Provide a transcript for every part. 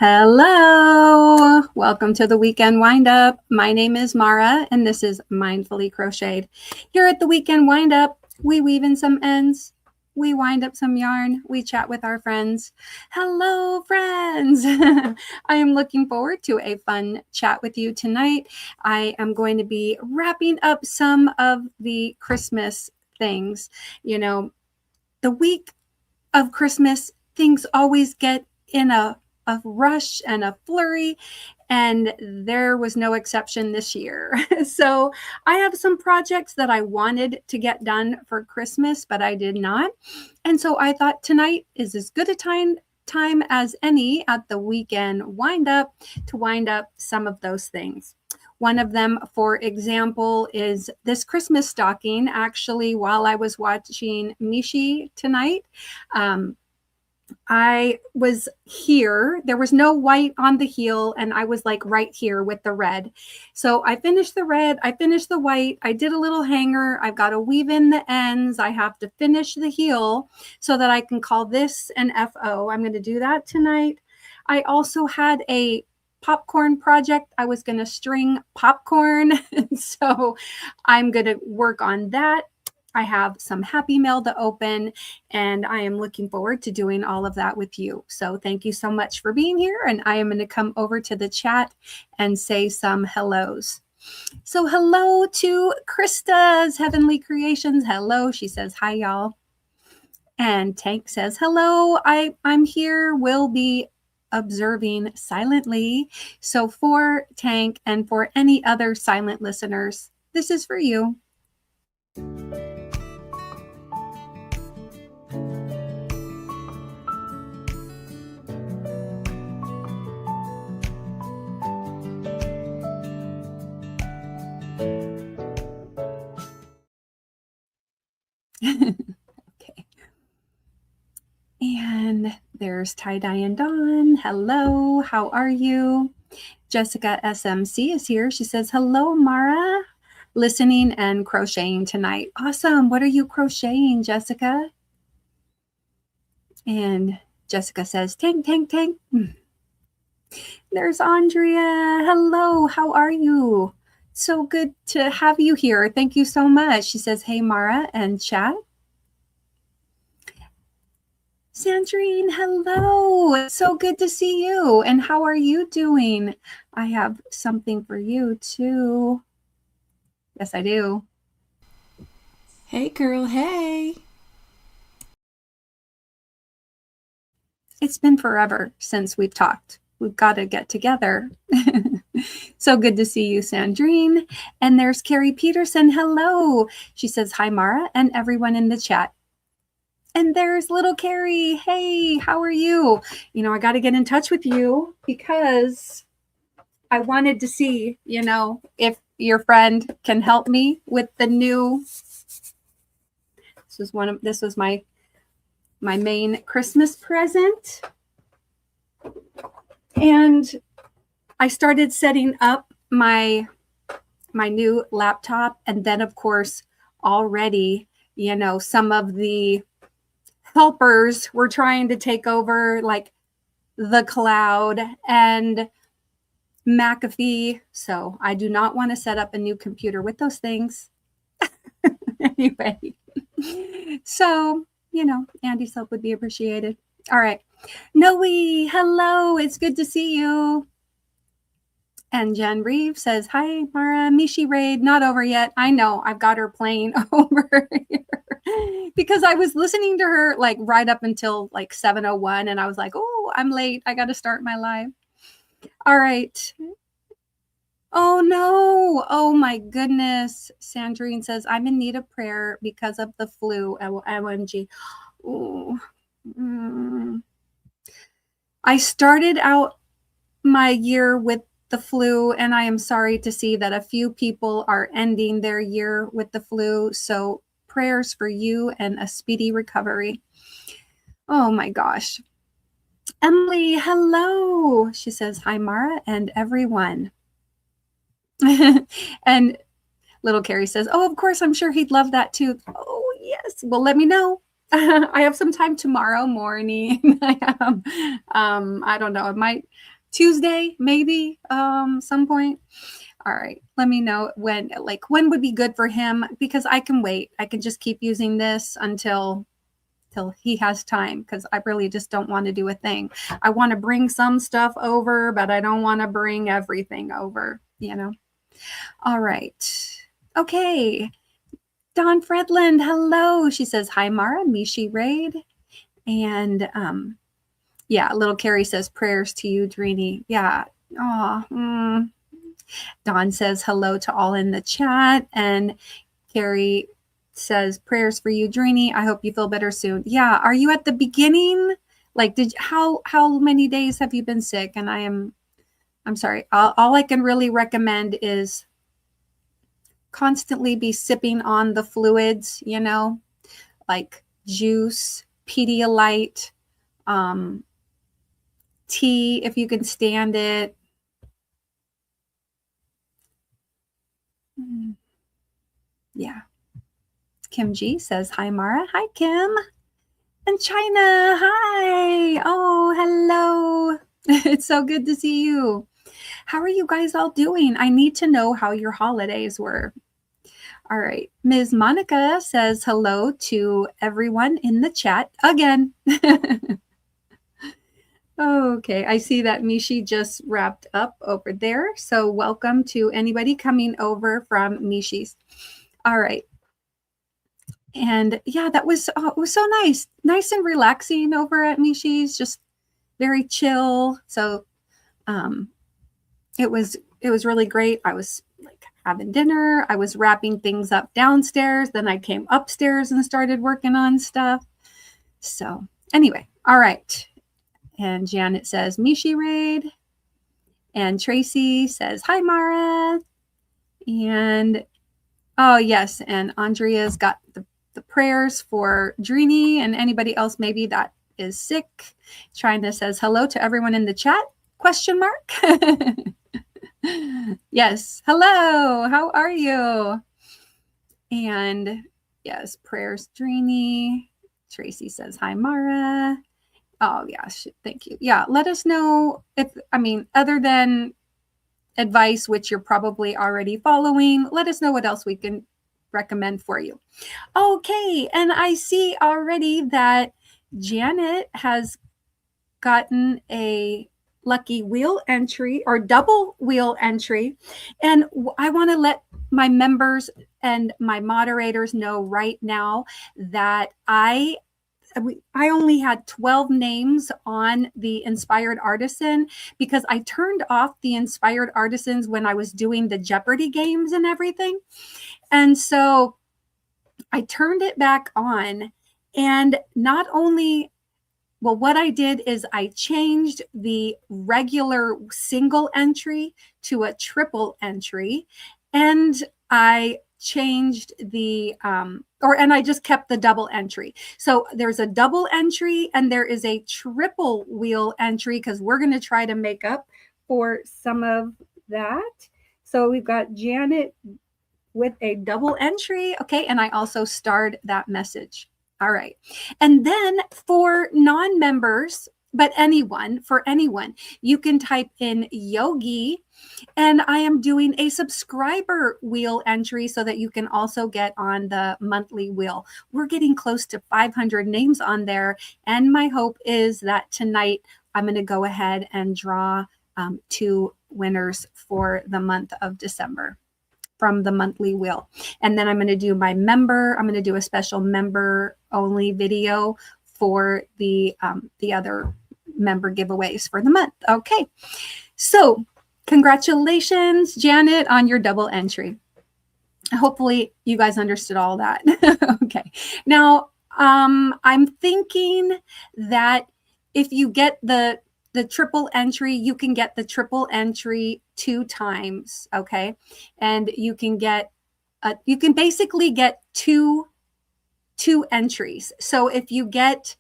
Hello, welcome to the Weekend WindUp. My name is Mara, and this is Mindfully Crocheted. Here at the Weekend WindUp, we weave in some ends, we wind up some yarn, we chat with our friends. Hello, friends. I am looking forward to a fun chat with you tonight. I am going to be wrapping up some of the Christmas things. You know, the week of Christmas, things always get in a rush and a flurry, and there was no exception this year. So I have some projects that I wanted to get done for Christmas, but I did not. And so I thought tonight is as good a time as any at the Weekend WindUp to wind up some of those things. One of them, for example, is this Christmas stocking. Actually, while I was watching Mishi tonight, I was here. There was no white on the heel, and I was like right here with the red. So I finished the red, I finished the white, I did a little hanger. I've got to weave in the ends. I have to finish the heel so that I can call this an FO. I'm going to do that tonight. I also had a popcorn project. I was going to string popcorn. So I'm going to work on that. I have some happy mail to open, and I am looking forward to doing all of that with you. So thank you so much for being here, and I am going to come over to the chat and say some hellos. So hello to Krista's Heavenly Creations. Hello. She says, hi, y'all. And Tank says, hello, I'm here. We'll be observing silently. So for Tank and for any other silent listeners, this is for you. Okay. And there's Tie-Dye and Dawn. Hello, how are you? Jessica SMC is here. She says, hello, Mara. Listening and crocheting tonight. Awesome. What are you crocheting, Jessica? And Jessica says, tank, tank, tank. There's Andrea. Hello, how are you? So good to have you here. Thank you so much. She says, hey, Mara and chat. Sandrine, hello. It's so good to see you. And how are you doing? I have something for you too. Yes, I do. Hey, girl. Hey. It's been forever since we've talked. We've got to get together. So good to see you, Sandrine. And there's Carrie Peterson. Hello. She says, hi, Mara, and everyone in the chat. And there's little Carrie. Hey, how are you? You know, I got to get in touch with you because I wanted to see, you know, if your friend can help me with the new. This was my main Christmas present. And I started setting up my new laptop, and then of course already, you know, some of the helpers were trying to take over, like the cloud and McAfee. So I do not want to set up a new computer with those things. Anyway, so, you know, Andy's help would be appreciated. All right. Noe, hello. It's good to see you. And Jen Reeves says, hi, Mara. Mishi Raid, not over yet. I know. I've got her playing over here because I was listening to her like right up until like 7:01. And I was like, oh, I'm late. I got to start my live. All right. Oh, no. Oh, my goodness. Sandrine says, I'm in need of prayer because of the flu. OMG. Ooh. I started out my year with the flu, and I am sorry to see that a few people are ending their year with the flu. So prayers for you and a speedy recovery. Oh my gosh. Emily, hello. She says, hi, Mara and everyone. And little Carrie says, oh, of course, I'm sure he'd love that too. Oh, yes. Well, let me know. I have some time tomorrow morning. I don't know. It might Tuesday, maybe some point. All right. Let me know when would be good for him, because I can wait. I can just keep using this until he has time, because I really just don't want to do a thing. I want to bring some stuff over, but I don't want to bring everything over, All right. Okay. Dawn Fredland, hello. She says, hi, Mara, Mishi Raid. And yeah, little Carrie says, prayers to you, Drini. Yeah. Oh, Dawn says, hello to all in the chat. And Carrie says, prayers for you, Drini. I hope you feel better soon. Yeah. Are you at the beginning? Like, how many days have you been sick? And I'm sorry. All I can really recommend is constantly be sipping on the fluids, like juice, Pedialyte, tea, if you can stand it. Yeah. Kim G says, hi, Mara. Hi, Kim. And China, hi. Oh, hello. It's so good to see you. How are you guys all doing? I need to know how your holidays were. All right. Ms. Monica says hello to everyone in the chat again. Okay. I see that Mishi just wrapped up over there. So welcome to anybody coming over from Mishi's. All right. And yeah, it was so nice. Nice and relaxing over at Mishi's, just very chill. So it was really great. I was like having dinner. I was wrapping things up downstairs. Then I came upstairs and started working on stuff. So anyway, all right. And Janet says, Mishi Raid. And Tracy says, hi, Mara. And oh, yes. And Andrea's got the prayers for Drini and anybody else maybe that is sick. China says, hello to everyone in the chat? ? Yes. Hello. How are you? And yes, prayers, Drini. Tracy says, hi, Mara. Oh, yeah. Thank you. Yeah. Let us know other than advice, which you're probably already following, let us know what else we can recommend for you. Okay. And I see already that Janet has gotten a lucky wheel entry or double wheel entry. And I want to let my members and my moderators know right now that I only had 12 names on the Inspired Artisan because I turned off the Inspired Artisans when I was doing the Jeopardy games and everything. And so I turned it back on, and not only, well, what I did is I changed the regular single entry to a triple entry, and I changed the and I just kept the double entry. So there's a double entry and there is a triple wheel entry because we're going to try to make up for some of that. So we've got Janet with a double entry. Okay. And I also starred that message. All right. And then for non-members, but for anyone, you can type in Yogi, and I am doing a subscriber wheel entry so that you can also get on the monthly wheel. We're getting close to 500 names on there. And my hope is that tonight I'm going to go ahead and draw 2 winners for the month of December from the monthly wheel. And then I'm going to do I'm going to do a special member only video for the other member giveaways for the month. Okay. So congratulations, Janet, on your double entry. Hopefully you guys understood all that. Okay. Now, I'm thinking that if you get the triple entry, you can get the triple entry 2 times. Okay. And you can basically get two entries. So if you get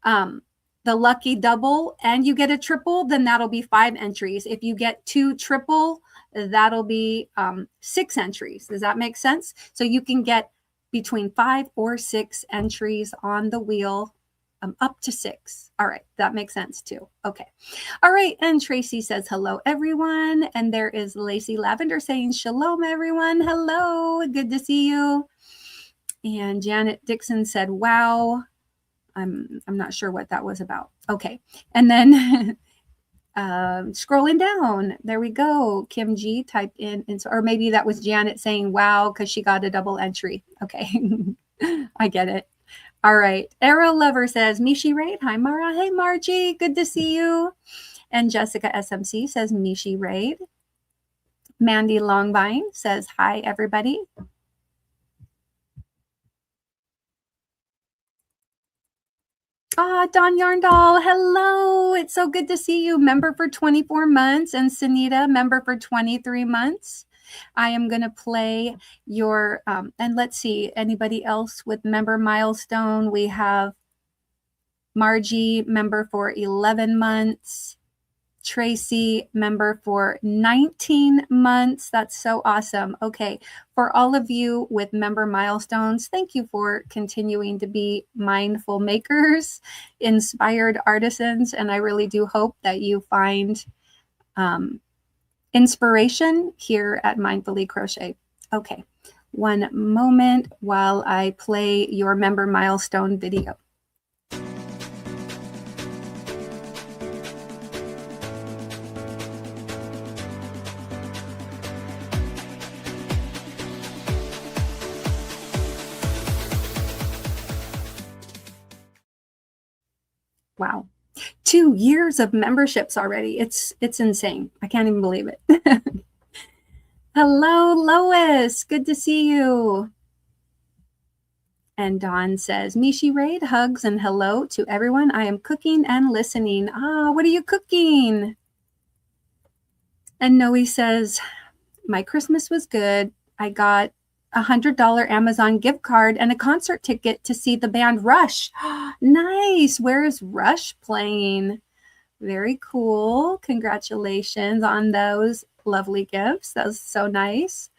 the lucky double and you get a triple, then that'll be 5 entries. If you get 2 triple, that'll be 6 entries. Does that make sense? So you can get between 5 or 6 entries on the wheel, up to 6. All right, that makes sense too. Okay. All right, and Tracy says hello everyone, and there is Lacey Lavender saying shalom everyone. Hello, good to see you. And Janet Dixon said wow. I'm not sure what that was about. Okay, and then scrolling down, there we go. Kim G typed in, or maybe that was Janet saying wow because she got a double entry. Okay, I get it. All right. Arrow Lover says, Mishi Raid. Hi, Mara. Hey, Margie. Good to see you. And Jessica SMC says, Mishi Raid. Mandy Longvine says, hi, everybody. Don Yarndall. Hello. It's so good to see you. Member for 24 months. And Sunita, member for 23 months. I am going to play your, and let's see, anybody else with member milestone? We have Margie, member for 11 months. Tracy, member for 19 months. That's so awesome. Okay, for all of you with member milestones, thank you for continuing to be mindful makers, inspired artisans, and I really do hope that you find inspiration here at Mindfully Crochet. Okay, one moment while I play your member milestone video. Wow. 2 years of memberships already. It's insane. I can't even believe it. Hello, Lois. Good to see you. And Dawn says, Mishi Raid, hugs and hello to everyone. I am cooking and listening. What are you cooking? And Noe says, my Christmas was good. I got a $100 Amazon gift card and a concert ticket to see the band Rush. Nice. Where is Rush playing? Very cool. Congratulations on those lovely gifts. That was so nice.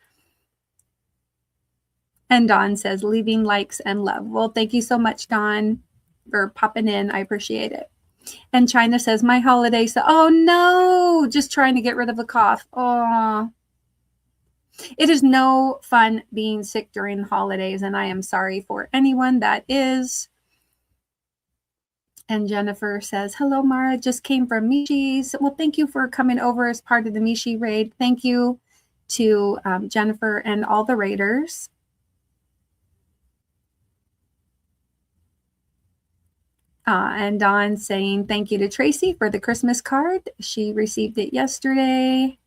And Dawn says, leaving likes and love. Well, thank you so much, Dawn, for popping in. I appreciate it. And China says, my holiday. So, oh no, just trying to get rid of the cough. Oh, it is no fun being sick during holidays, and I am sorry for anyone that is. And Jennifer says, hello, Mara, just came from Mishi's. Well, thank you for coming over as part of the Mishi Raid. Thank you to Jennifer and all the raiders. And Dawn saying thank you to Tracy for the Christmas card. She received it yesterday.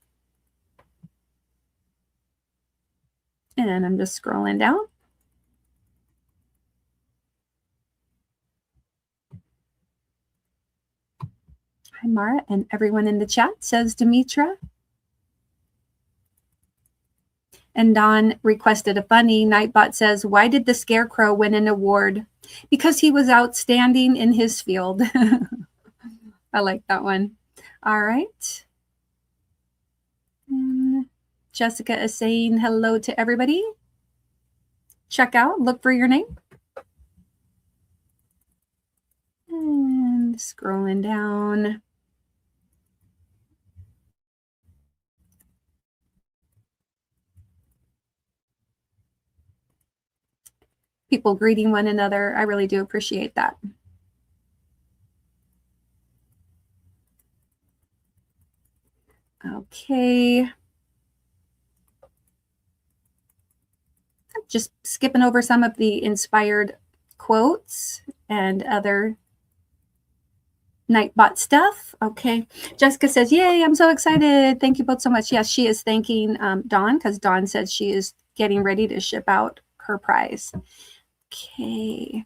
And I'm just scrolling down. Hi, Mara, and everyone in the chat, says Demetra. And Don requested a funny. Nightbot says, why did the Scarecrow win an award? Because he was outstanding in his field. I like that one. All right. And Jessica is saying hello to everybody. Check out, look for your name. And scrolling down. People greeting one another. I really do appreciate that. Okay. Just skipping over some of the inspired quotes and other Nightbot stuff. Okay. Jessica says, yay, I'm so excited. Thank you both so much. Yes, she is thanking Dawn because Dawn said she is getting ready to ship out her prize. Okay.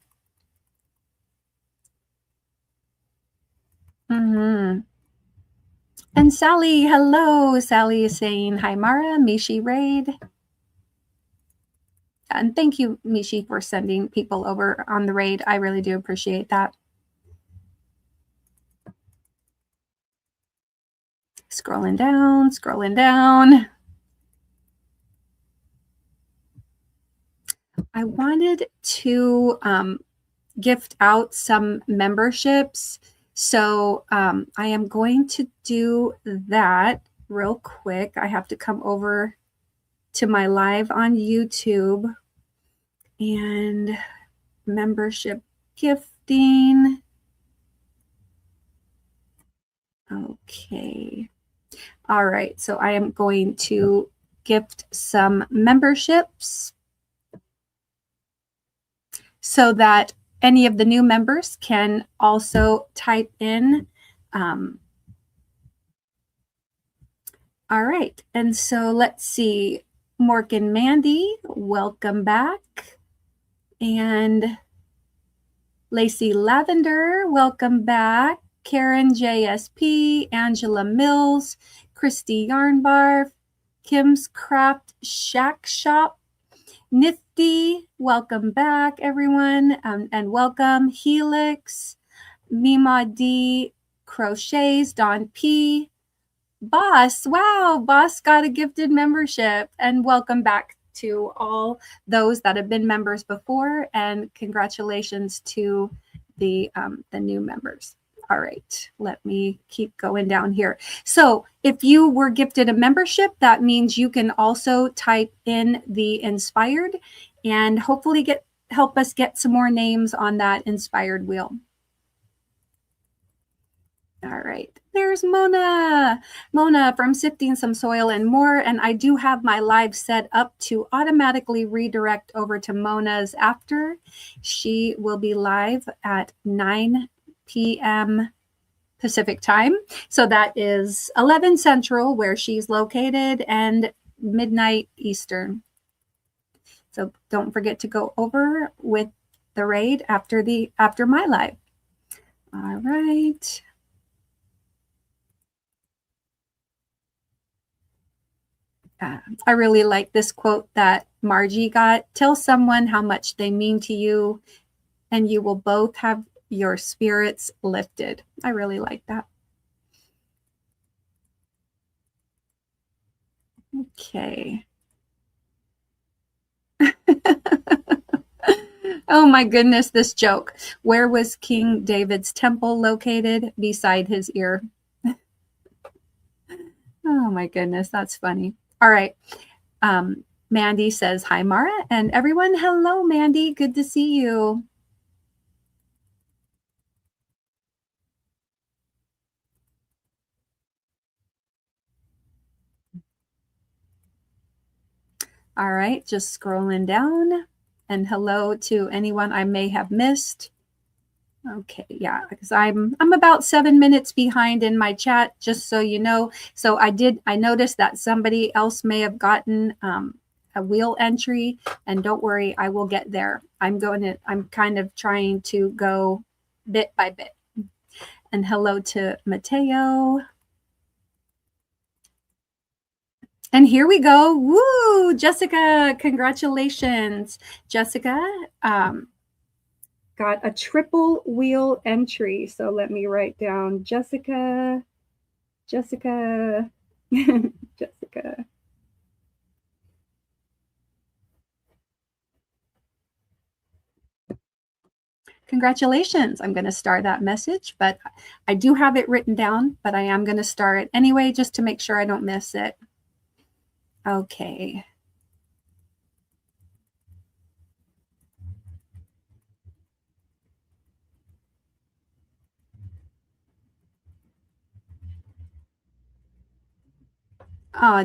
And Sally, hello. Sally is saying, hi, Mara, Mishi Raid. And thank you, Mishi, for sending people over on the raid. I really do appreciate that. Scrolling down, scrolling down. I I wanted to gift out some memberships. So I am going to do that real quick. I have to come over to my live on YouTube and membership gifting. Okay. All right. So I am going to gift some memberships so that any of the new members can also type in. All right. And so let's see. Morgan Mandy, welcome back. And Lacey Lavender, welcome back. Karen JSP, Angela Mills, Christy Yarnbarf, Kim's Craft Shack Shop, Nifty, welcome back, everyone, and welcome. Helix, Mima D, Crochets, Don P, Boss, wow, Boss got a gifted membership, and welcome back to all those that have been members before, and congratulations to the new members. All right, let me keep going down here. So if you were gifted a membership, that means you can also type in the inspired and hopefully help us get some more names on that inspired wheel. All right, there's Mona. Mona from Sifting Some Soil and More. And I do have my live set up to automatically redirect over to Mona's after. She will be live at 9 p.m. Pacific time. So that is 11 Central where she's located and midnight Eastern. So don't forget to go over with the raid after my live. All right. I really like this quote that Margie got. Tell someone how much they mean to you, and you will both have your spirits lifted. I really like that. Okay. Oh my goodness, this joke. Where was King David's temple located? Beside his ear. Oh my goodness, that's funny. All right. Mandy says, hi, Mara. And everyone, hello, Mandy. Good to see you. All right, just scrolling down. And hello to anyone I may have missed. Okay, yeah, because I'm about 7 minutes behind in my chat, just so you know. So I noticed that somebody else may have gotten a wheel entry, and don't worry, I will get there. I'm kind of trying to go bit by bit. And hello to Mateo. And here we go. Woo! Jessica, congratulations. Jessica got a triple wheel entry. So let me write down Jessica. Jessica. Congratulations. I'm going to star that message, but I do have it written down, but I am going to star it anyway, just to make sure I don't miss it. Okay.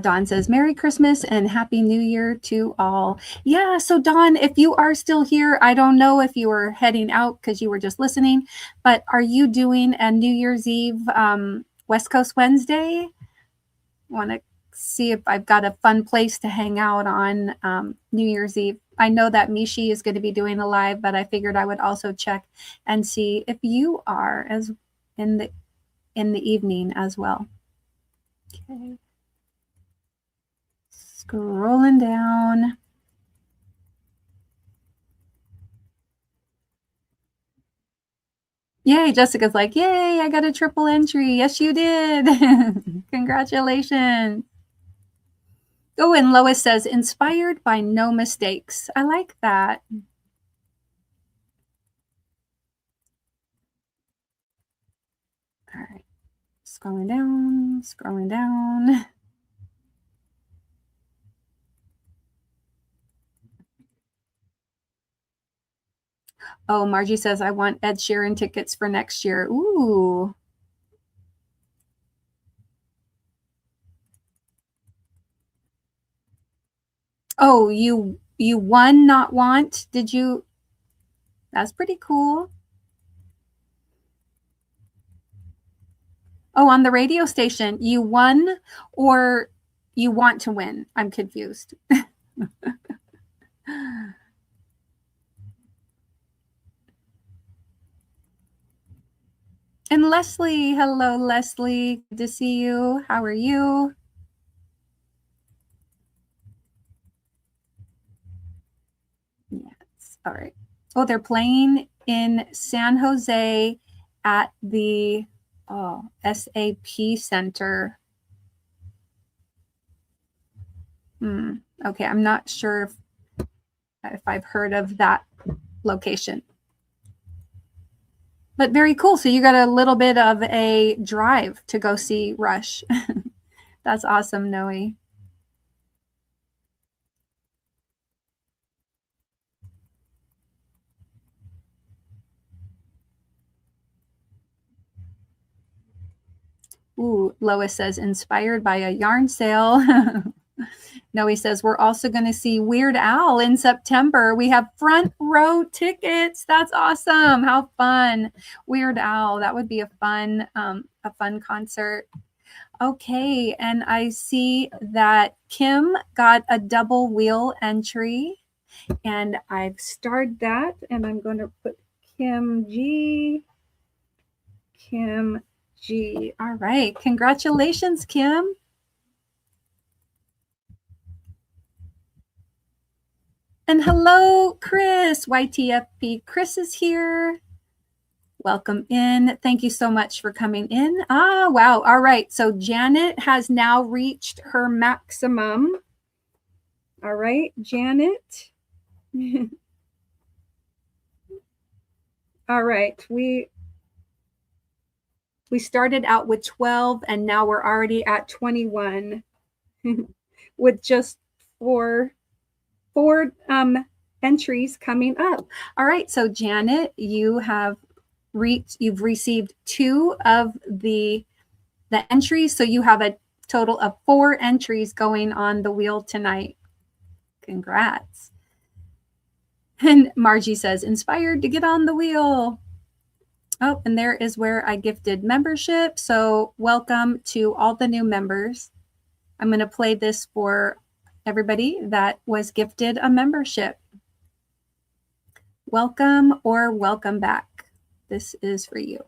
Dawn says, Merry Christmas and Happy New Year to all. Yeah, so Dawn, if you are still here, I don't know if you were heading out because you were just listening, but are you doing a New Year's Eve West Coast Wednesday? Want to see if I've got a fun place to hang out on New Year's Eve. I know that Mishi is going to be doing a live, but I figured I would also check and see if you are as in the evening as well. Okay. Scrolling down. Yay, Jessica's like, yay, I got a triple entry. Yes, you did. Congratulations. Oh, and Lois says, inspired by no mistakes. I like that. All right. Scrolling down, scrolling down. Oh, Margie says, I want Ed Sheeran tickets for next year. Ooh. Oh, you won, not want? Did you? That's pretty cool. Oh, on the radio station, you won or you want to win? I'm confused. And Leslie, hello, Leslie. Good to see you. How are you? Yes. All right. Oh, they're playing in San Jose at the SAP Center. Okay, I'm not sure if I've heard of that location. But very cool. So you got a little bit of a drive to go see Rush. That's awesome, Noe. Ooh, Lois says, inspired by a yarn sale. Noe says, we're also going to see Weird Al in September. We have front row tickets. That's awesome. How fun. Weird Al. That would be a fun concert. Okay, and I see that Kim got a double wheel entry, and I've starred that, and I'm going to put Kim G. All right, congratulations, Kim. And hello, Chris, YTFP. Chris is here. Welcome in. Thank you so much for coming in. Ah, wow. All right. So Janet has now reached her maximum. All right, Janet. All right. We started out with 12 and now we're already at 21 with just four entries coming up. All right. So Janet, you've received 2 of the entries. So you have a total of 4 entries going on the wheel tonight. Congrats. And Margie says, inspired to get on the wheel. Oh, and there is where I gifted membership. So welcome to all the new members. I'm going to play this for everybody that was gifted a membership. Welcome or welcome back. This is for you.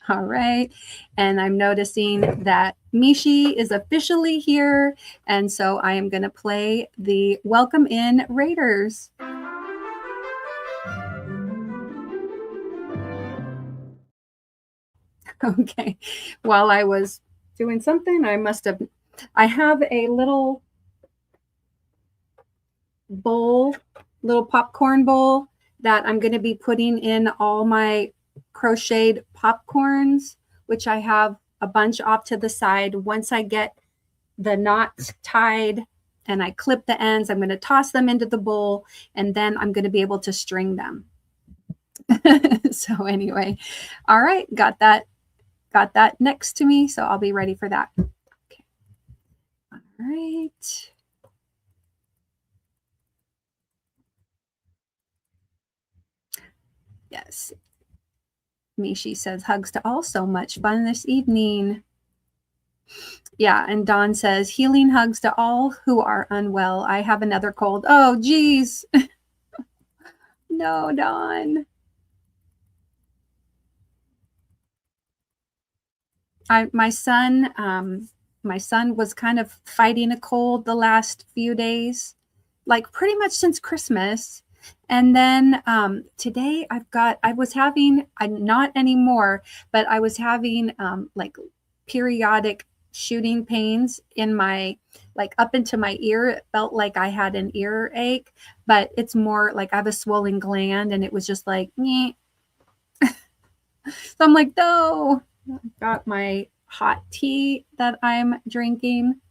All right. And I'm noticing that Mishi is officially here. And so I am going to play the Welcome In Raiders. Okay. While I was doing something, I have a little bowl, little popcorn bowl that I'm going to be putting in all my crocheted popcorns, which I have a bunch off to the side. Once I get the knots tied and I clip the ends, I'm going to toss them into the bowl and then I'm going to be able to string them. So anyway, all right, got that next to me, so I'll be ready for that. Okay. All right. Yes. Mishi says, hugs to all. So much fun this evening. Yeah, and Dawn says, healing hugs to all who are unwell. I have another cold. Oh, geez. No, Dawn. My son was kind of fighting a cold the last few days, like pretty much since Christmas. And then today I was having, not anymore, but I was having like periodic shooting pains in my, like up into my ear. It felt like I had an earache, but it's more like I have a swollen gland, and it was just like, meh. So I'm like, no. Got my hot tea that I'm drinking.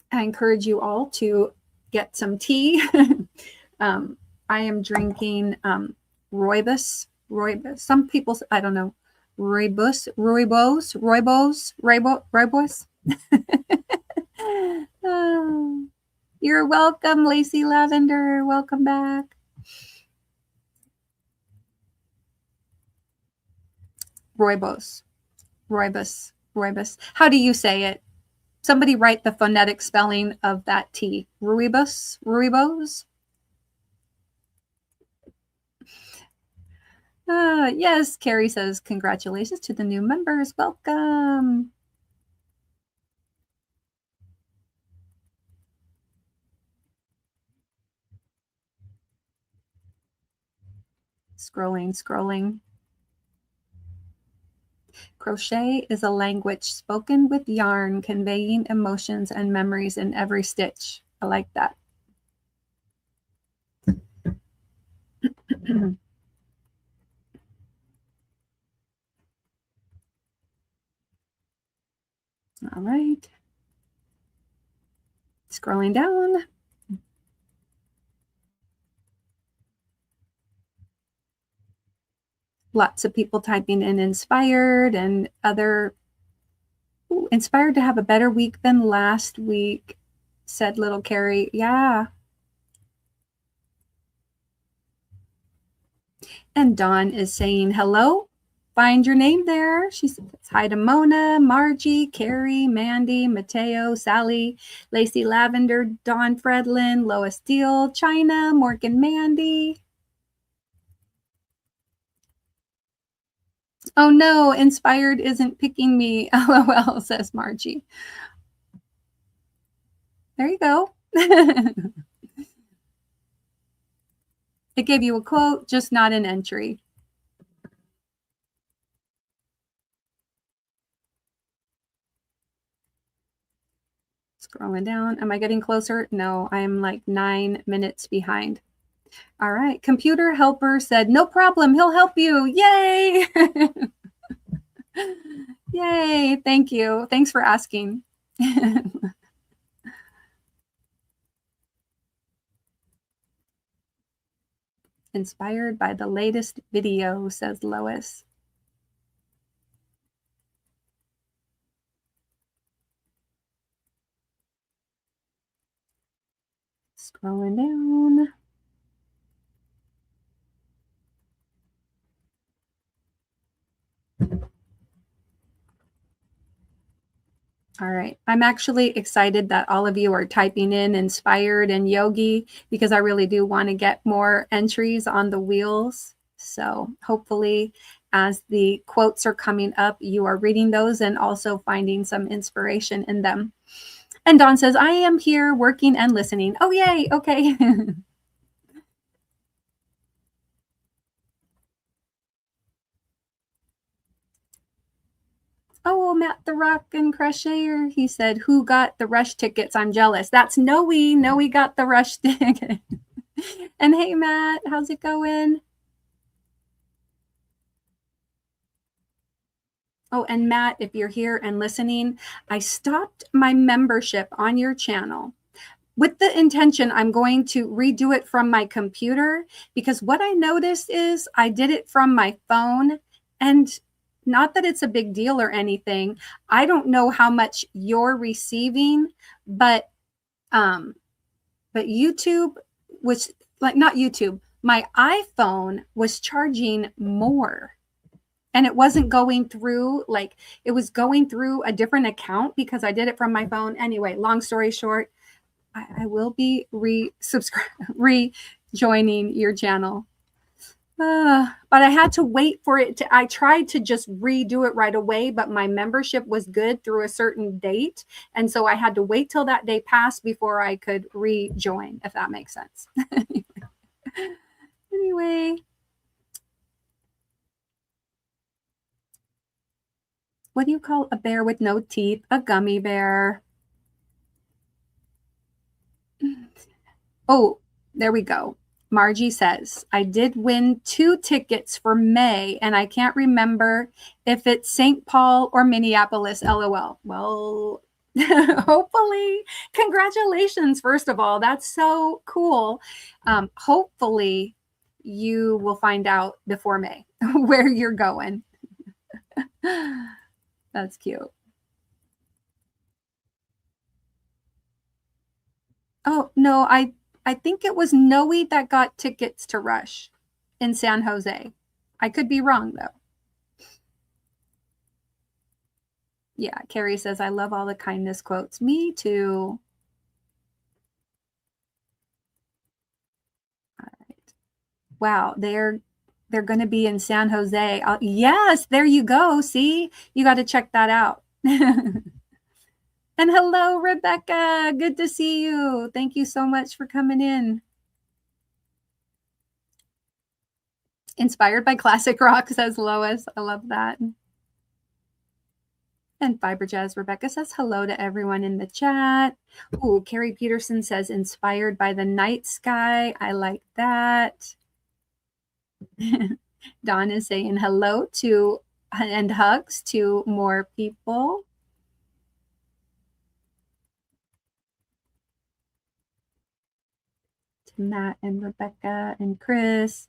I encourage you all to get some tea. I am drinking rooibos. Rooibos. Some people, I don't know, rooibos. You're welcome, Lacey Lavender. Welcome back. Rooibos. How do you say it? Somebody write the phonetic spelling of that tea. Rooibos. Yes, Carrie says, congratulations to the new members. Welcome. Scrolling. Crochet is a language spoken with yarn, conveying emotions and memories in every stitch. I like that. All right. Scrolling down. Lots of people typing in inspired and other. Ooh, inspired to have a better week than last week, said little Carrie. Yeah. And Dawn is saying hello. Find your name there. She says hi to Mona, Margie, Carrie, Mandy, Mateo, Sally, Lacey Lavender, Dawn Fredlin, Lois Steele, China, Morgan Mandy. Oh no, inspired isn't picking me. LOL, says Margie. There you go. It gave you a quote, just not an entry. Scrolling down. Am I getting closer? No, I'm like 9 minutes behind. All right. Computer helper said, no problem. He'll help you. Yay. Yay. Thank you. Thanks for asking. Inspired by the latest video, says Lois. Scrolling down. All right. I'm actually excited that all of you are typing in inspired and yogi, because I really do want to get more entries on the wheels. So hopefully as the quotes are coming up, you are reading those and also finding some inspiration in them. And Dawn says, I am here working and listening. Oh, yay. Okay. Oh, Matt the Rock and Crocheter. He said, who got the rush tickets? I'm jealous. That's Noe. Noe got the rush ticket. And hey, Matt, how's it going? Oh, and Matt, if you're here and listening, I stopped my membership on your channel with the intention I'm going to redo it from my computer, because what I noticed is I did it from my phone, and not that it's a big deal or anything. I don't know how much you're receiving, but YouTube was like, not YouTube, my iPhone was charging more. And it wasn't going through, like it was going through a different account because I did it from my phone. Anyway, long story short, I will be rejoining your channel. But I had to wait for it to, I tried to just redo it right away, but my membership was good through a certain date. And so I had to wait till that day passed before I could rejoin, if that makes sense. Anyway, what do you call a bear with no teeth? A gummy bear. Oh, there we go. Margie says, I did win 2 tickets for May, and I can't remember if it's St. Paul or Minneapolis, LOL. Well, hopefully, congratulations, first of all. That's so cool. Hopefully, you will find out before May where you're going. That's cute. Oh, no, I think it was Noe that got tickets to Rush in San Jose. I could be wrong though. Yeah, Carrie says I love all the kindness quotes. Me too. All right. Wow, they're going to be in San Jose. Yes, there you go. See, you got to check that out. And hello, Rebecca. Good to see you. Thank you so much for coming in. Inspired by classic rock, says Lois. I love that. And Fiber Jazz Rebecca says hello to everyone in the chat. Ooh, Carrie Peterson says inspired by the night sky. I like that. Dawn is saying hello to and hugs to more people. To Matt and Rebecca and Chris.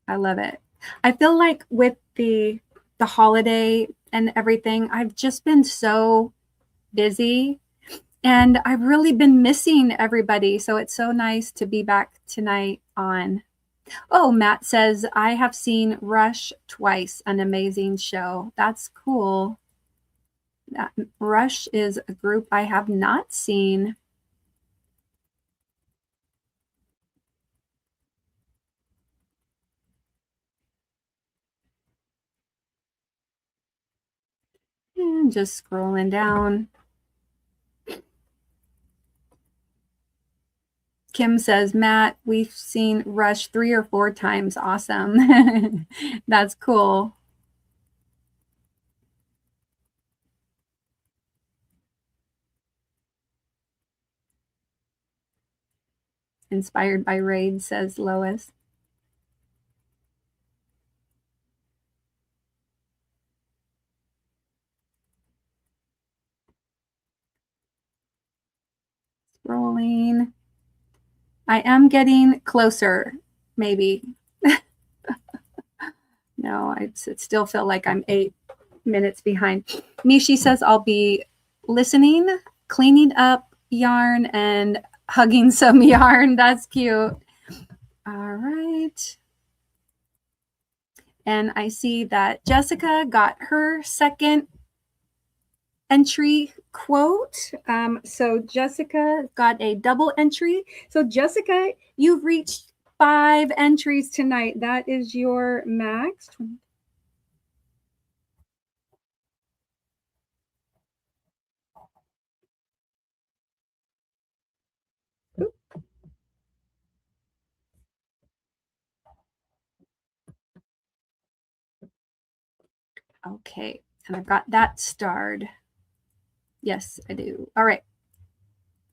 I love it. I feel like with the holiday and everything, I've just been so busy and I've really been missing everybody. So it's so nice to be back tonight on. Oh, Matt says, I have seen Rush twice, an amazing show. That's cool. Rush is a group I have not seen. And just scrolling down. Kim says, Matt, we've seen Rush 3 or 4 times. Awesome. That's cool. Inspired by Raid, says Lois. Scrolling. I am getting closer, maybe. No, I still feel like I'm 8 minutes behind. Mishi says I'll be listening, cleaning up yarn, and hugging some yarn. That's cute. All right. And I see that Jessica got her second entry quote. So Jessica got a double entry. So Jessica, you've reached 5 entries tonight. That is your max. Okay, and I've got that starred. Yes, I do. All right.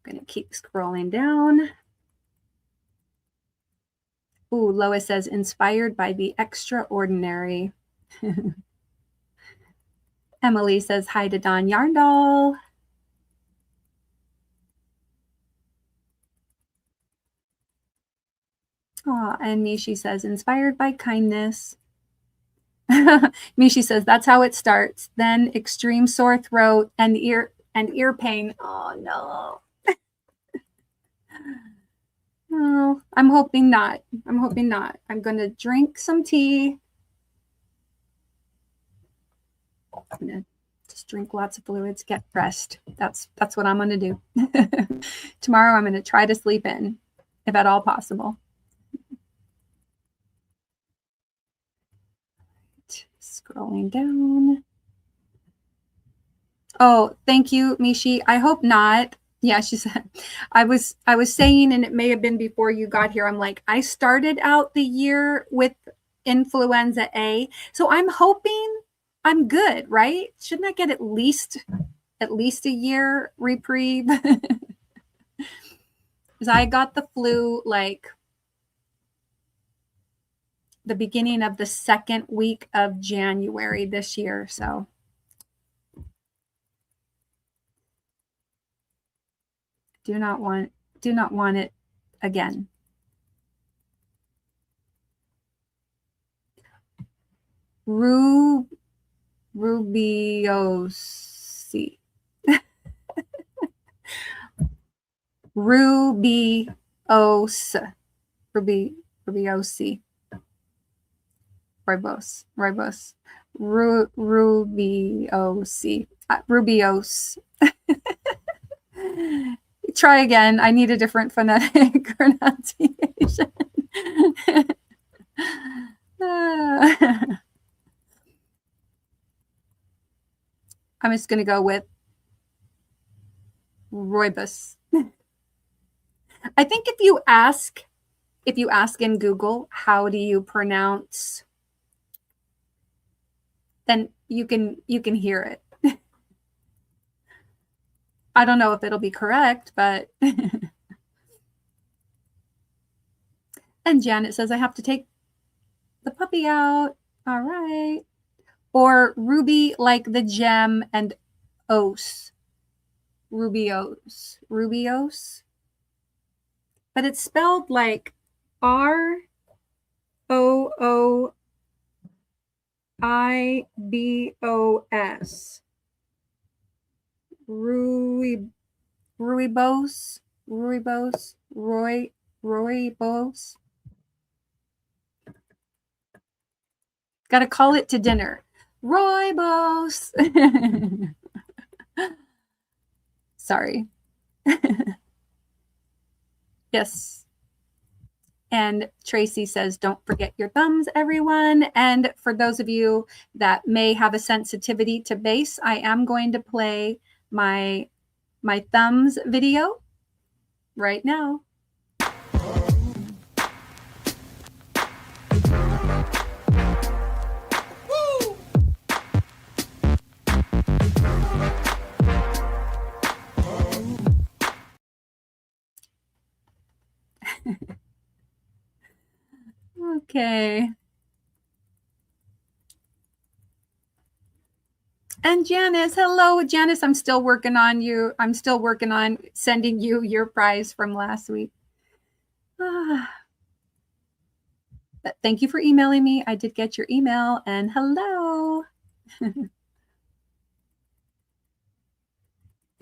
I'm going to keep scrolling down. Ooh, Lois says, inspired by the extraordinary. Emily says, hi to Don Yarndall. Oh, and Mishi says, inspired by kindness. Mishi says, that's how it starts. Then extreme sore throat and ear pain. Oh, no. No, I'm hoping not. I'm hoping not. I'm going to drink some tea. I'm going to just drink lots of fluids, get rest. That's what I'm going to do. Tomorrow I'm going to try to sleep in. if at all possible. Scrolling down. Oh, thank you, Mishi. I hope not. Yeah, she said, I was saying, and it may have been before you got here, I'm like, I started out the year with influenza A. So I'm hoping I'm good, right? Shouldn't I get at least a year reprieve? Because I got the flu like the beginning of the second week of January this year. So do not want it again. Rubiosi. Rubiose. Rubiosi. Ribose. Rubiosi. Rubiose. Try again. I need a different phonetic pronunciation. I'm just going to go with Roibus. I think if you ask in Google, how do you pronounce, then you can hear it. I don't know if it'll be correct, but and Janet says I have to take the puppy out. All right. Or ruby like the gem and ose. Rubios. But it's spelled like Roobos. Rooibos. Got to call it to dinner. Rooibos. Sorry. Yes. And Tracy says, don't forget your thumbs, everyone. And for those of you that may have a sensitivity to bass, I am going to play my thumbs video right now. Okay. And Janice, hello, Janice. I'm still working on you. I'm still working on sending you your prize from last week. But thank you for emailing me. I did get your email, and hello. There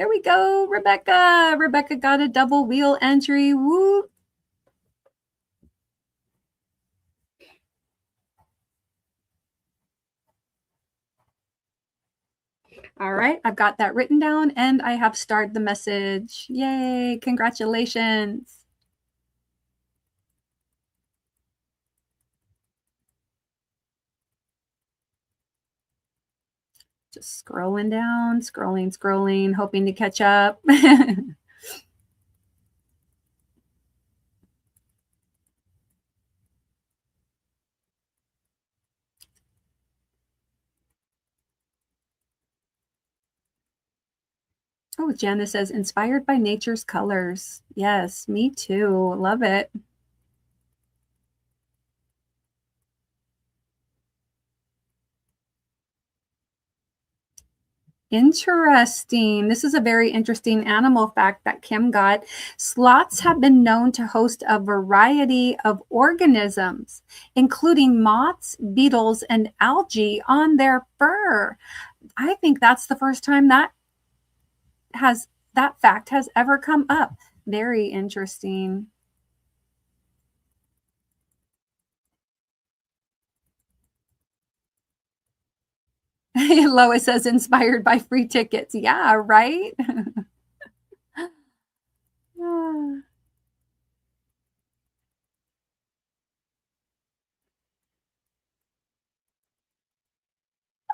we go, Rebecca. Rebecca got a double wheel entry. Woo! All right, I've got that written down, and I have starred the message. Yay, congratulations. Just scrolling down, scrolling, hoping to catch up. Oh, Janice says, inspired by nature's colors. Yes, me too. Love it. Interesting. This is a very interesting animal fact that Kim got. Sloths have been known to host a variety of organisms, including moths, beetles, and algae on their fur. I think that's the first time that fact has ever come up. Very interesting. Lois says inspired by free tickets. Yeah, right?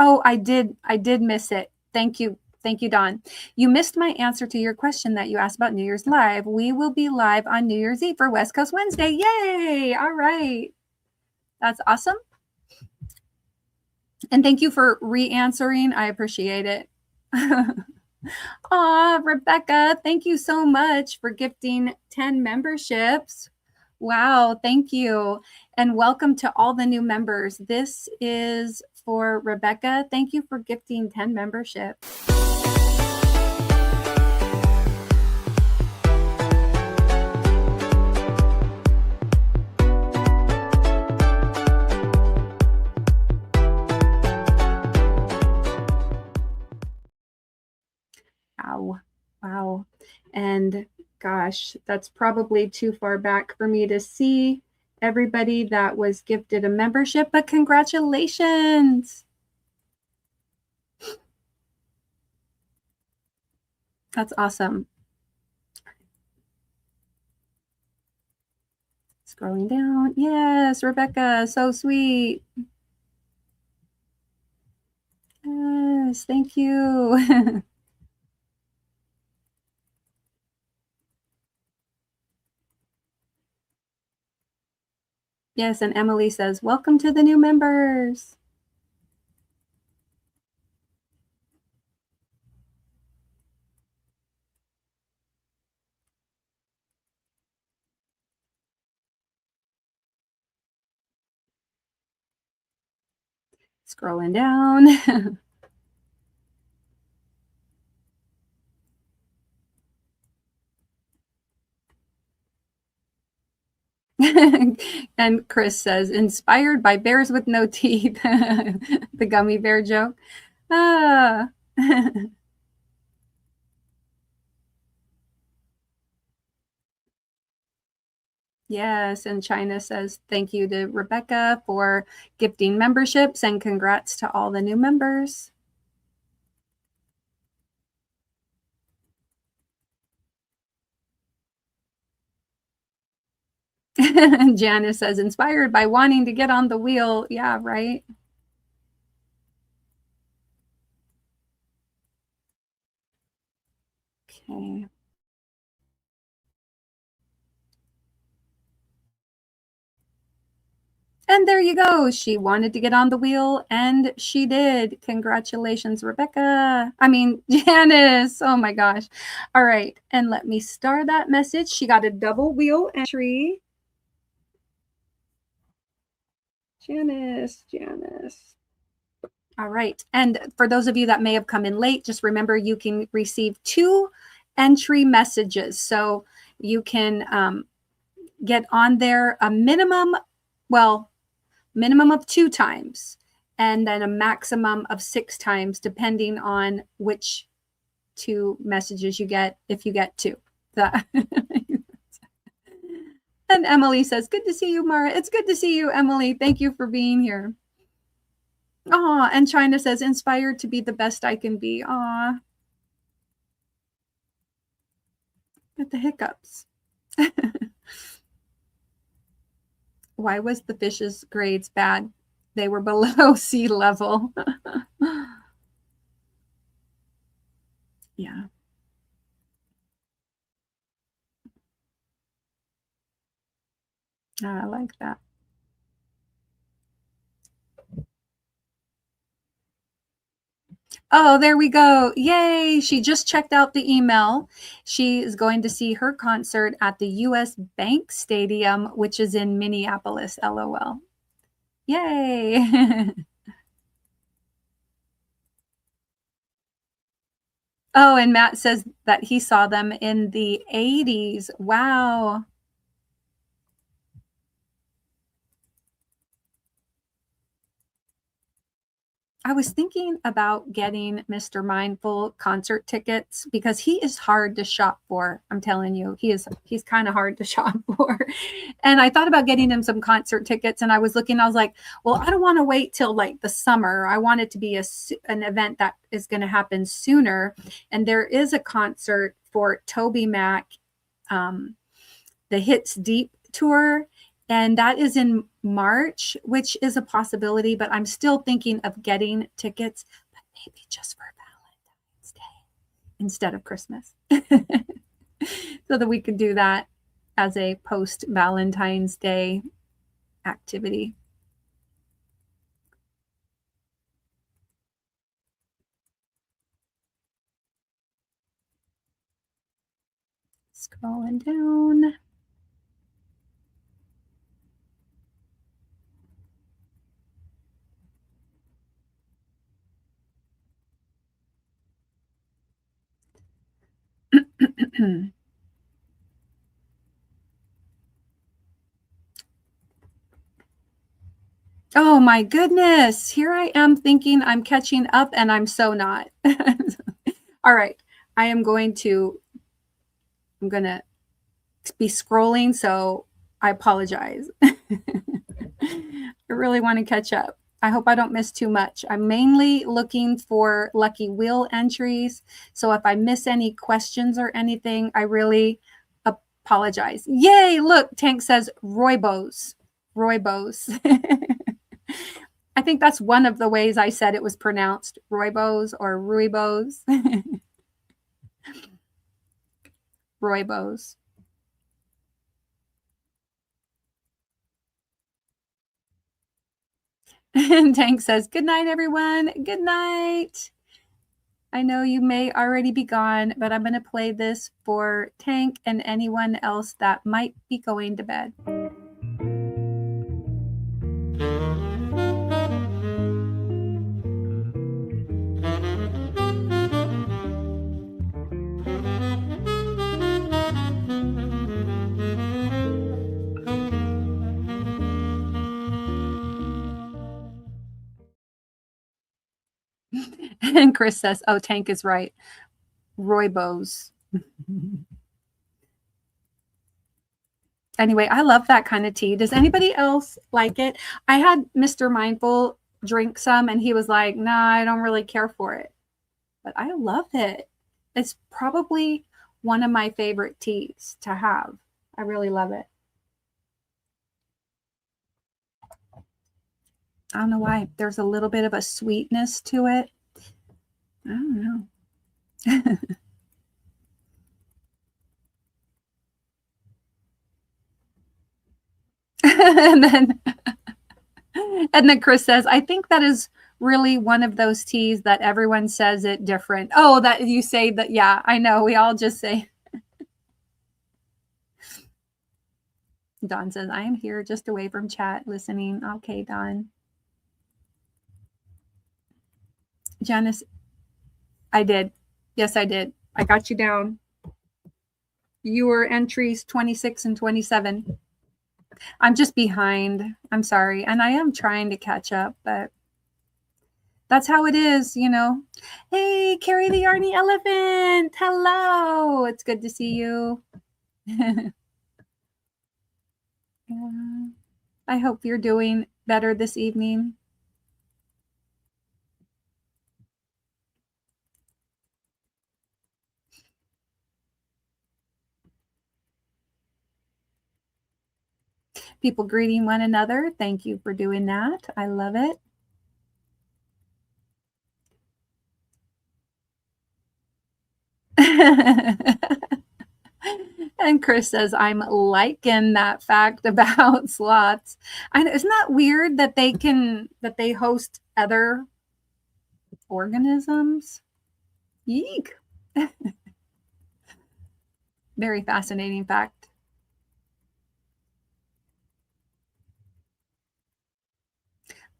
Oh, I did miss it. Thank you. Thank you, Dawn. You missed my answer to your question that you asked about New Year's Live. We will be live on New Year's Eve for West Coast Wednesday. Yay! All right. That's awesome. And thank you for re-answering. I appreciate it. Aw, Rebecca, thank you so much for gifting 10 memberships. Wow, thank you. And welcome to all the new members. This is for Rebecca. Thank you for gifting 10 memberships. Wow. Wow. And gosh, that's probably too far back for me to see everybody that was gifted a membership, but congratulations. That's awesome. Scrolling down. Yes, Rebecca, so sweet. Yes, thank you. Yes, and Emily says, welcome to the new members. Scrolling down. And Chris says, inspired by bears with no teeth. The gummy bear joke. Ah. Yes, and China says, thank you to Rebecca for gifting memberships and congrats to all the new members. Janice says, inspired by wanting to get on the wheel. Yeah, right. Okay. And there you go. She wanted to get on the wheel and she did. Congratulations, Rebecca. I mean, Janice. Oh my gosh. All right. And let me star that message. She got a double wheel entry. Janice. All right. And for those of you that may have come in late, just remember you can receive 2 entry messages. So you can get on there a minimum of 2 times and then a maximum of 6 times, depending on which 2 messages you get, if you get 2. And Emily says, good to see you, Mara. It's good to see you, Emily. Thank you for being here. Aw, and China says, inspired to be the best I can be. Aw. Get the hiccups. Why was the fish's grades bad? They were below sea level. Yeah. I like that. Oh, there we go. Yay. She just checked out the email. She is going to see her concert at the US Bank Stadium, which is in Minneapolis, LOL. Yay. Oh, and Matt says that he saw them in the 80s. Wow. I was thinking about getting Mr. Mindful concert tickets because he is hard to shop for. I'm telling you, he's kind of hard to shop for. And I thought about getting him some concert tickets, and I was looking, I was like, well, I don't want to wait till like the summer. I want it to be an event that is going to happen sooner. And there is a concert for Toby Mac, the Hits Deep tour. And that is in March, which is a possibility, but I'm still thinking of getting tickets, but maybe just for Valentine's Day instead of Christmas. So that we could do that as a post Valentine's Day activity. Scrolling down. Oh my goodness. Here I am thinking I'm catching up and I'm so not. All right. I'm going to be scrolling, so I apologize. I really want to catch up. I hope I don't miss too much. I'm mainly looking for lucky wheel entries. So if I miss any questions or anything, I really apologize. Yay, look, Tank says Roybos. Roybos. I think that's one of the ways I said it was pronounced, Roybos or Ruibos. Roybos. And Tank says, good night, everyone. Good night. I know you may already be gone, but I'm going to play this for Tank and anyone else that might be going to bed. And Chris says, oh, Tank is right. Roybos. Anyway, I love that kind of tea. Does anybody else like it? I had Mr. Mindful drink some and he was like, nah, I don't really care for it. But I love it. It's probably one of my favorite teas to have. I really love it. I don't know why. There's a little bit of a sweetness to it. I don't know. and then Chris says, I think that is really one of those teas that everyone says it different. Oh, that you say that. Yeah, I know. We all just say. Dawn says, I am here just away from chat listening. Okay, Dawn. Janice, I did. Yes, I did. I got you down. You were entries 26 and 27. I'm just behind. I'm sorry. And I am trying to catch up, but that's how it is, you know. Hey, Carrie the Yarny Elephant. Hello. It's good to see you. I hope you're doing better this evening. People greeting one another. Thank you for doing that. I love it. And Chris says, I'm liking that fact about sloths. Isn't that weird that they host other organisms? Yeek. Very fascinating fact.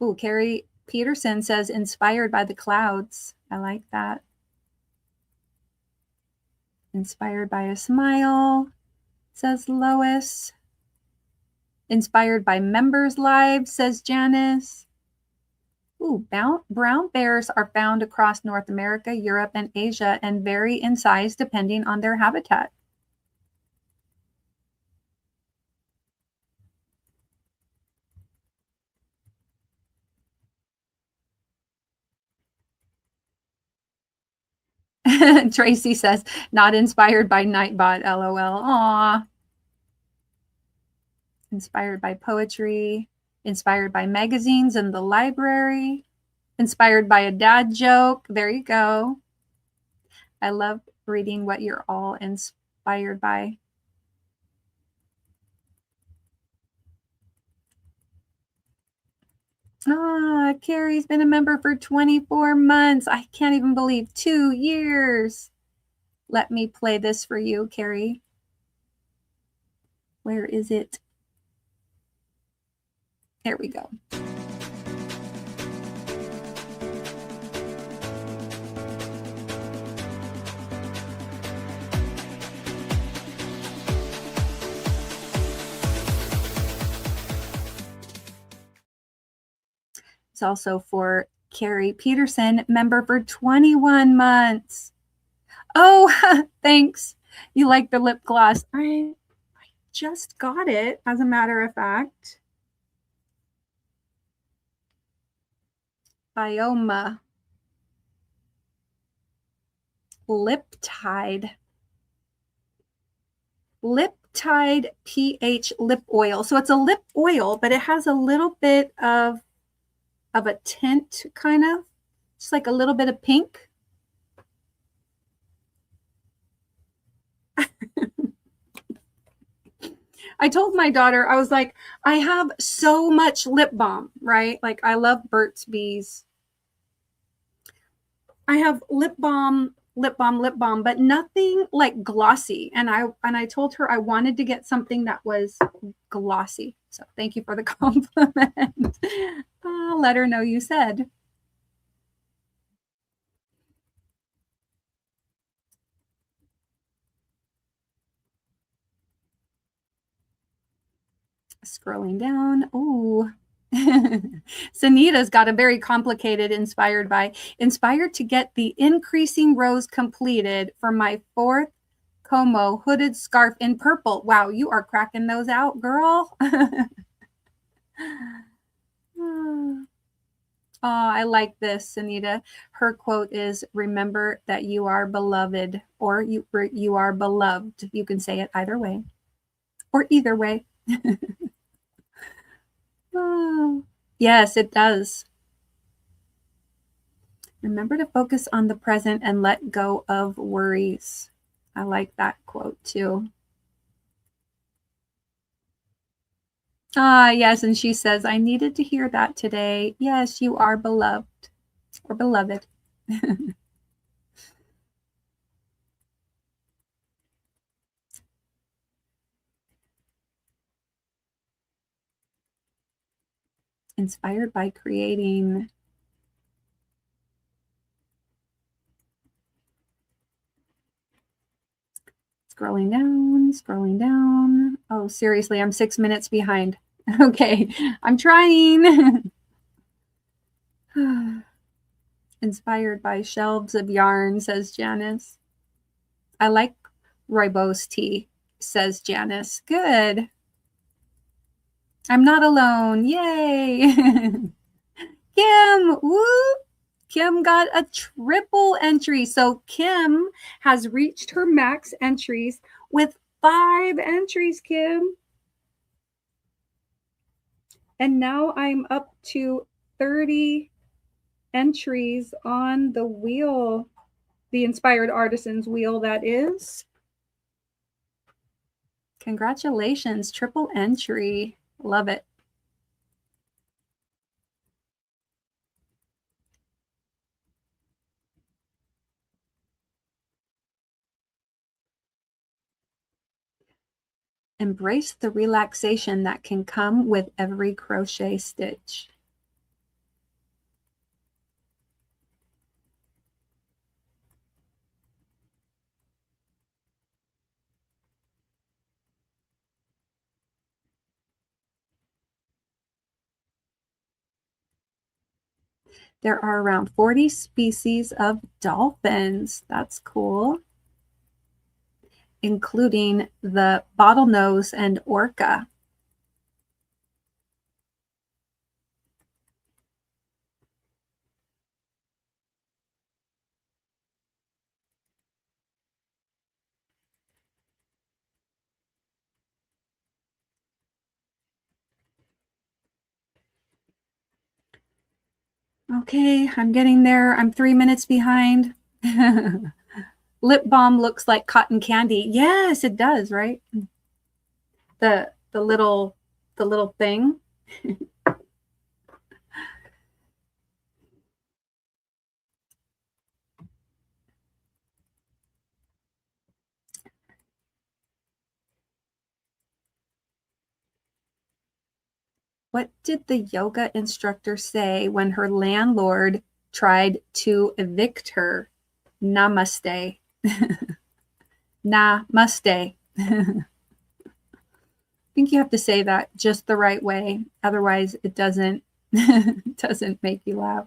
Oh, Carrie Peterson says, inspired by the clouds. I like that. Inspired by a smile, says Lois. Inspired by members' lives, says Janice. Ooh, brown bears are found across North America, Europe, and Asia and vary in size depending on their habitat. Tracy says, not inspired by Nightbot, LOL. Aw. inspired by poetry, inspired by magazines in the library, inspired by a dad joke. There you go. I love reading what you're all inspired by. Ah, Carrie's been a member for 24 months. I can't even believe 2 years. Let me play this for you, Carrie. Where is it? There we go. It's also for Carrie Peterson, member for 21 months. Oh, thanks. You like the lip gloss. I just got it, as a matter of fact. Bioma. Lip Tide. Lip Tide pH lip oil. So it's a lip oil, but it has a little bit of a tint, kind of. Just like a little bit of pink. I told my daughter, I was like, I have so much lip balm, right? Like I love Burt's Bees. I have lip balm, but nothing like glossy. And I told her I wanted to get something that was glossy. So thank you for the compliment. I'll let her know you said. Scrolling down. Ooh. Sanita's got a very complicated inspired to get the increasing rows completed for my 4th Como hooded scarf in purple. Wow, you are cracking those out, girl. Oh, I like this, Sanita. Her quote is, remember that you are beloved, or you are beloved. You can say it either way, or either way. Oh, yes, it does. Remember to focus on the present and let go of worries. I like that quote too. Ah, yes, and she says, I needed to hear that today. Yes, you are beloved or beloved. Inspired by creating. Scrolling down, scrolling down. Oh, seriously, I'm 6 minutes behind. Okay, I'm trying. Inspired by shelves of yarn, says Janice. I like rooibos tea, says Janice. Good. I'm not alone. Yay. Kim, woo! Kim got a triple entry. So Kim has reached her max entries with 5 entries, Kim. And now I'm up to 30 entries on the wheel, the Inspired Artisans wheel, that is. Congratulations, triple entry. Love it. Embrace the relaxation that can come with every crochet stitch. There are around 40 species of dolphins. That's cool. Including the bottlenose and orca. Okay, I'm getting there. I'm 3 minutes behind. Lip balm looks like cotton candy. Yes, it does, right? The little thing. What did the yoga instructor say when her landlord tried to evict her? Namaste. Namaste. I think you have to say that just the right way. Otherwise, it doesn't doesn't make you laugh.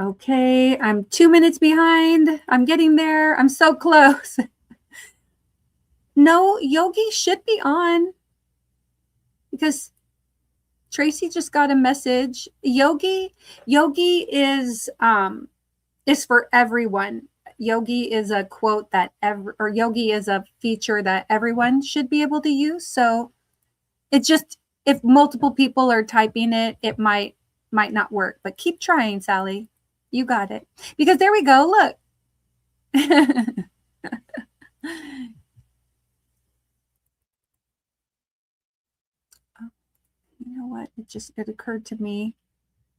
Okay, I'm 2 minutes behind. I'm getting there. I'm so close. No, Yogi should be on because Tracy just got a message. Yogi is for everyone. Yogi is a quote that Yogi is a feature that everyone should be able to use. So it's just if multiple people are typing it, it might not work. But keep trying, Sally. You got it. Because there we go. Look. You know what? It occurred to me.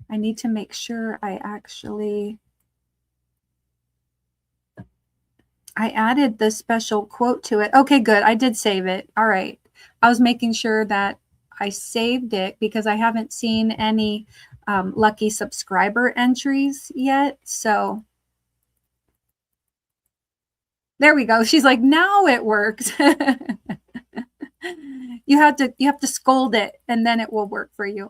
I need to make sure I added the special quote to it. Okay, good. I did save it. All right. I was making sure that I saved it because I haven't seen any lucky subscriber entries yet. So there we go. She's like, now it works. You have to scold it and then it will work for you.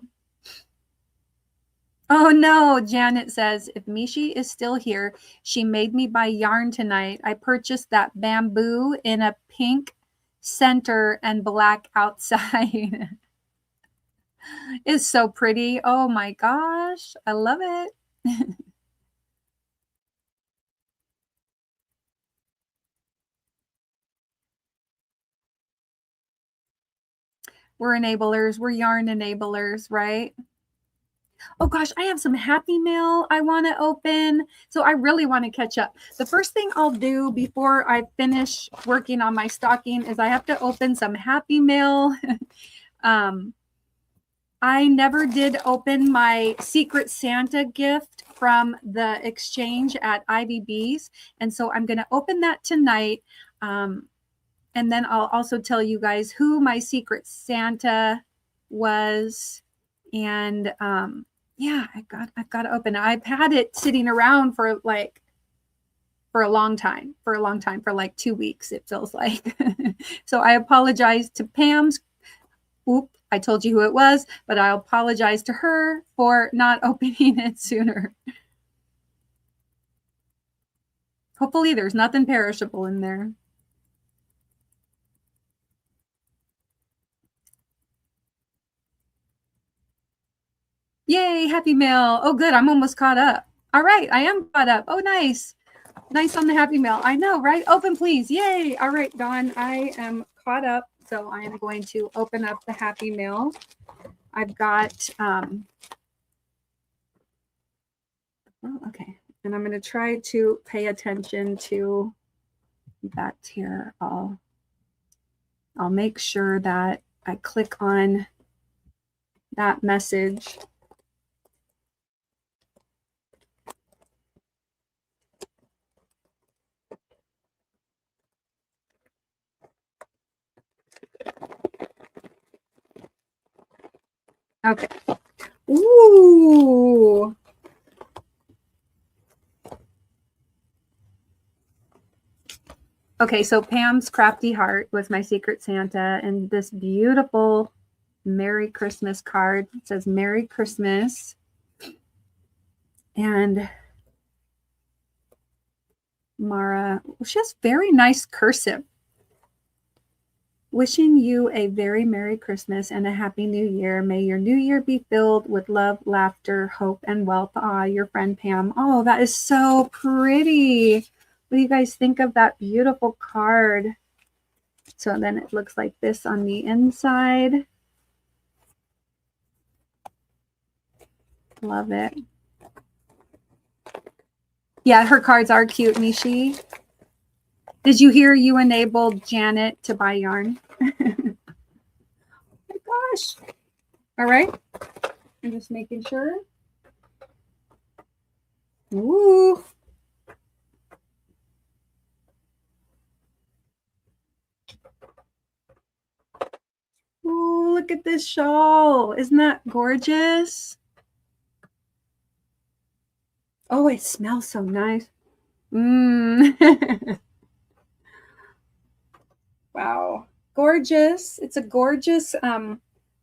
Oh no, Janet says, if Mishi is still here, she made me buy yarn tonight. I purchased that bamboo in a pink center and black outside. It's so pretty. Oh my gosh, I love it. We're enablers. We're yarn enablers, right? Oh gosh, I have some Happy Mail I want to open. So I really want to catch up. The first thing I'll do before I finish working on my stocking is I have to open some Happy Mail. I never did open my Secret Santa gift from the exchange at IBB's. And so I'm going to open that tonight. And then I'll also tell you guys who my Secret Santa was. And yeah, I've got to open it. I've had it sitting around for a long time, for like 2 weeks, it feels like. So I apologize to Pam's. Oop, I told you who it was, but I apologize to her for not opening it sooner. Hopefully there's nothing perishable in there. Yay, Happy Mail. Oh, good. I'm almost caught up. All right, I am caught up. Oh, nice. Nice on the Happy Mail. I know, right? Open, please. Yay. All right, Dawn, I am caught up. So I am going to open up the Happy Mail. I've got, oh, okay. And I'm going to try to pay attention to that here. I'll make sure that I click on that message. Okay. Ooh. Okay, so Pam's Crafty Heart was my Secret Santa, and this beautiful Merry Christmas card. It says Merry Christmas. And Mara, she has very nice cursive. Wishing you a very Merry Christmas and a Happy New Year. May your new year be filled with love, laughter, hope, and wealth. Ah, your friend Pam. Oh, that is so pretty. What do you guys think of that beautiful card? So then it looks like this on the inside. Love it. Yeah, her cards are cute, Mishi. Did you hear you enabled Janet to buy yarn? Oh my gosh. All right. I'm just making sure. Ooh. Ooh, look at this shawl. Isn't that gorgeous? Oh, it smells so nice. Wow. Gorgeous. It's a gorgeous,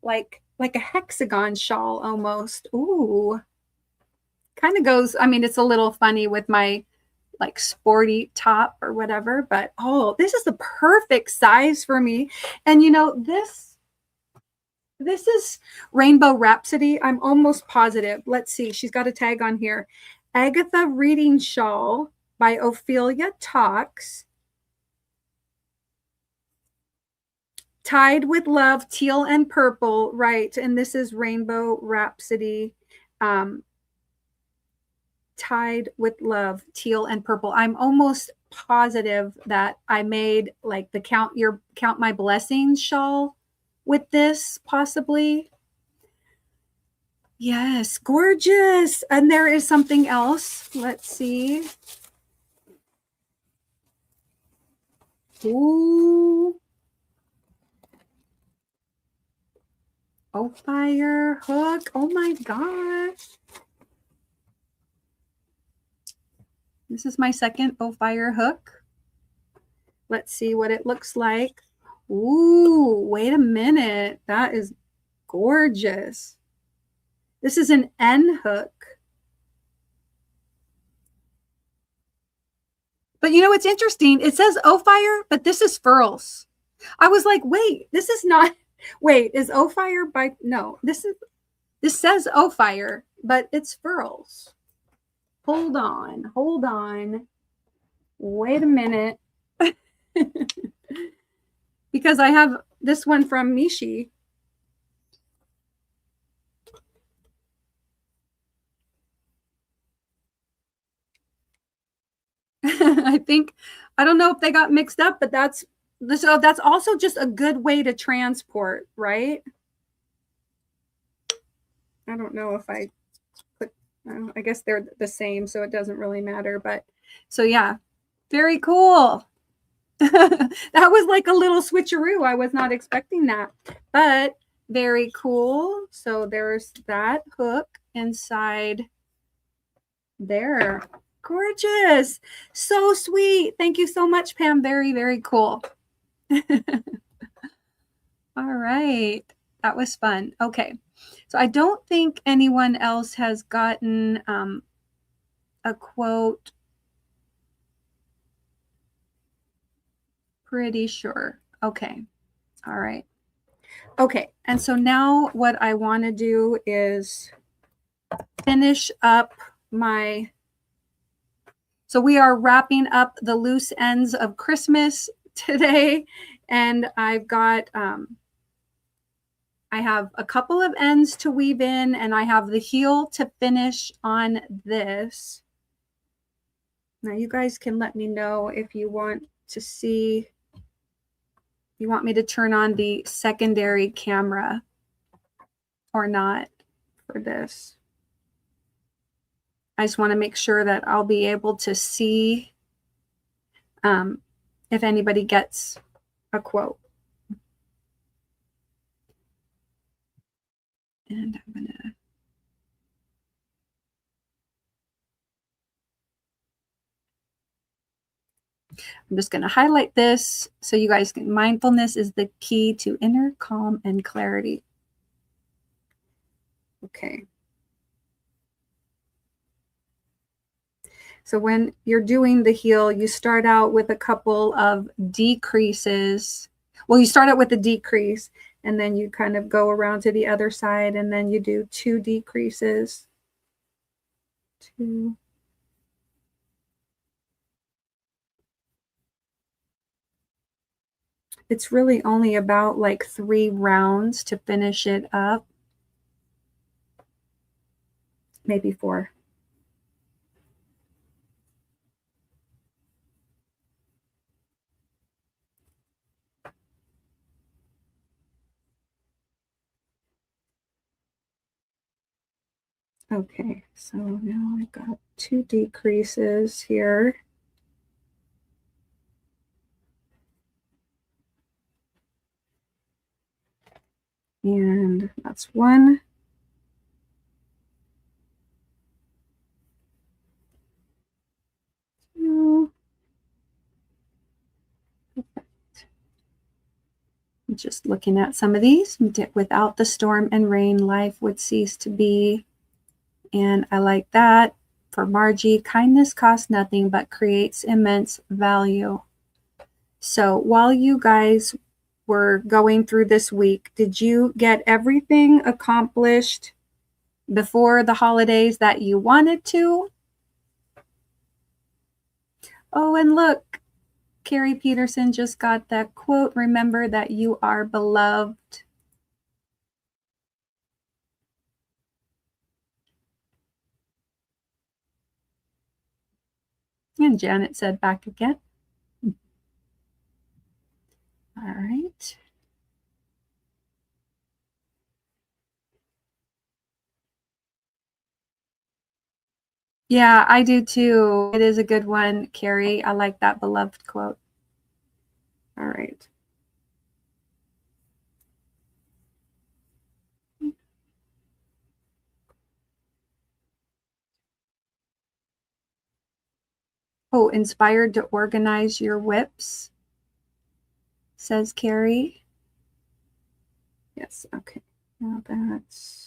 like a hexagon shawl almost. Ooh. Kind of goes, I mean, it's a little funny with my like sporty top or whatever, but oh, this is the perfect size for me. And you know, this is Rainbow Rhapsody. I'm almost positive. Let's see. She's got a tag on here. Agatha Reading Shawl by Ophelia Talks. Tied with Love, teal and purple. Right. And this is Rainbow Rhapsody. Tied with Love, teal and purple. I'm almost positive that I made like the Count My Blessings shawl with this, possibly. Yes, gorgeous. And there is something else. Let's see. Ooh. Oh, fire hook. Oh my gosh. This is my second Oh Fire hook. Let's see what it looks like. Ooh, wait a minute. That is gorgeous. This is an N hook. But you know what's interesting? It says Oh Fire, but this is furls. I was like, wait, this is not. Wait, is Oh Fire by? No, this says Oh Fire, but it's furls. Hold on. Wait a minute. Because I have this one from Mishi. I don't know if they got mixed up, but that's also just a good way to transport, right? I don't know if I put, I guess they're the same, so it doesn't really matter. But so yeah, very cool. That was like a little switcheroo. I was not expecting that, but very cool. So there's that hook inside there. Gorgeous. So sweet. Thank you so much, Pam. Very, very cool. All right. That was fun. Okay. So I don't think anyone else has gotten a quote. Pretty sure. Okay. All right. Okay. And so now what I want to do is finish up my. So we are wrapping up the loose ends of Christmas today. And I've got, I have a couple of ends to weave in, and I have the heel to finish on this. Now you guys can let me know if you want to see, you want me to turn on the secondary camera or not for this. I just want to make sure that I'll be able to see if anybody gets a quote. And I'm just going to highlight this so you guys can. Mindfulness is the key to inner calm and clarity. Okay. So when you're doing the heel, you start out with a couple of decreases. Well, you start out with a decrease, and then you kind of go around to the other side, and then you do 2 decreases. 2. It's really only about like 3 rounds to finish it up. Maybe 4. Okay, so now I've got 2 decreases here. And that's 1. 2. Just looking at some of these. Without the storm and rain, life would cease to be. And I like that. For Margie, kindness costs nothing but creates immense value. So while you guys were going through this week, did you get everything accomplished before the holidays that you wanted to? Oh, and look, Carrie Peterson just got that quote, remember that you are beloved. And Janet said back again. All right. Yeah, I do too. It is a good one, Carrie. I like that beloved quote. All right. Oh, inspired to organize your whips, says Carrie. Yes, okay. Now that's...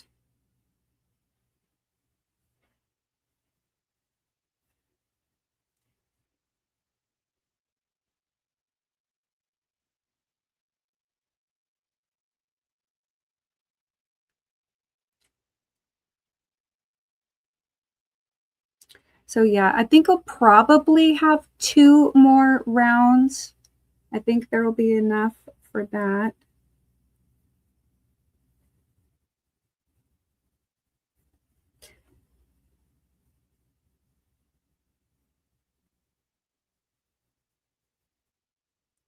So yeah, I think I'll probably have 2 more rounds. I think there will be enough for that.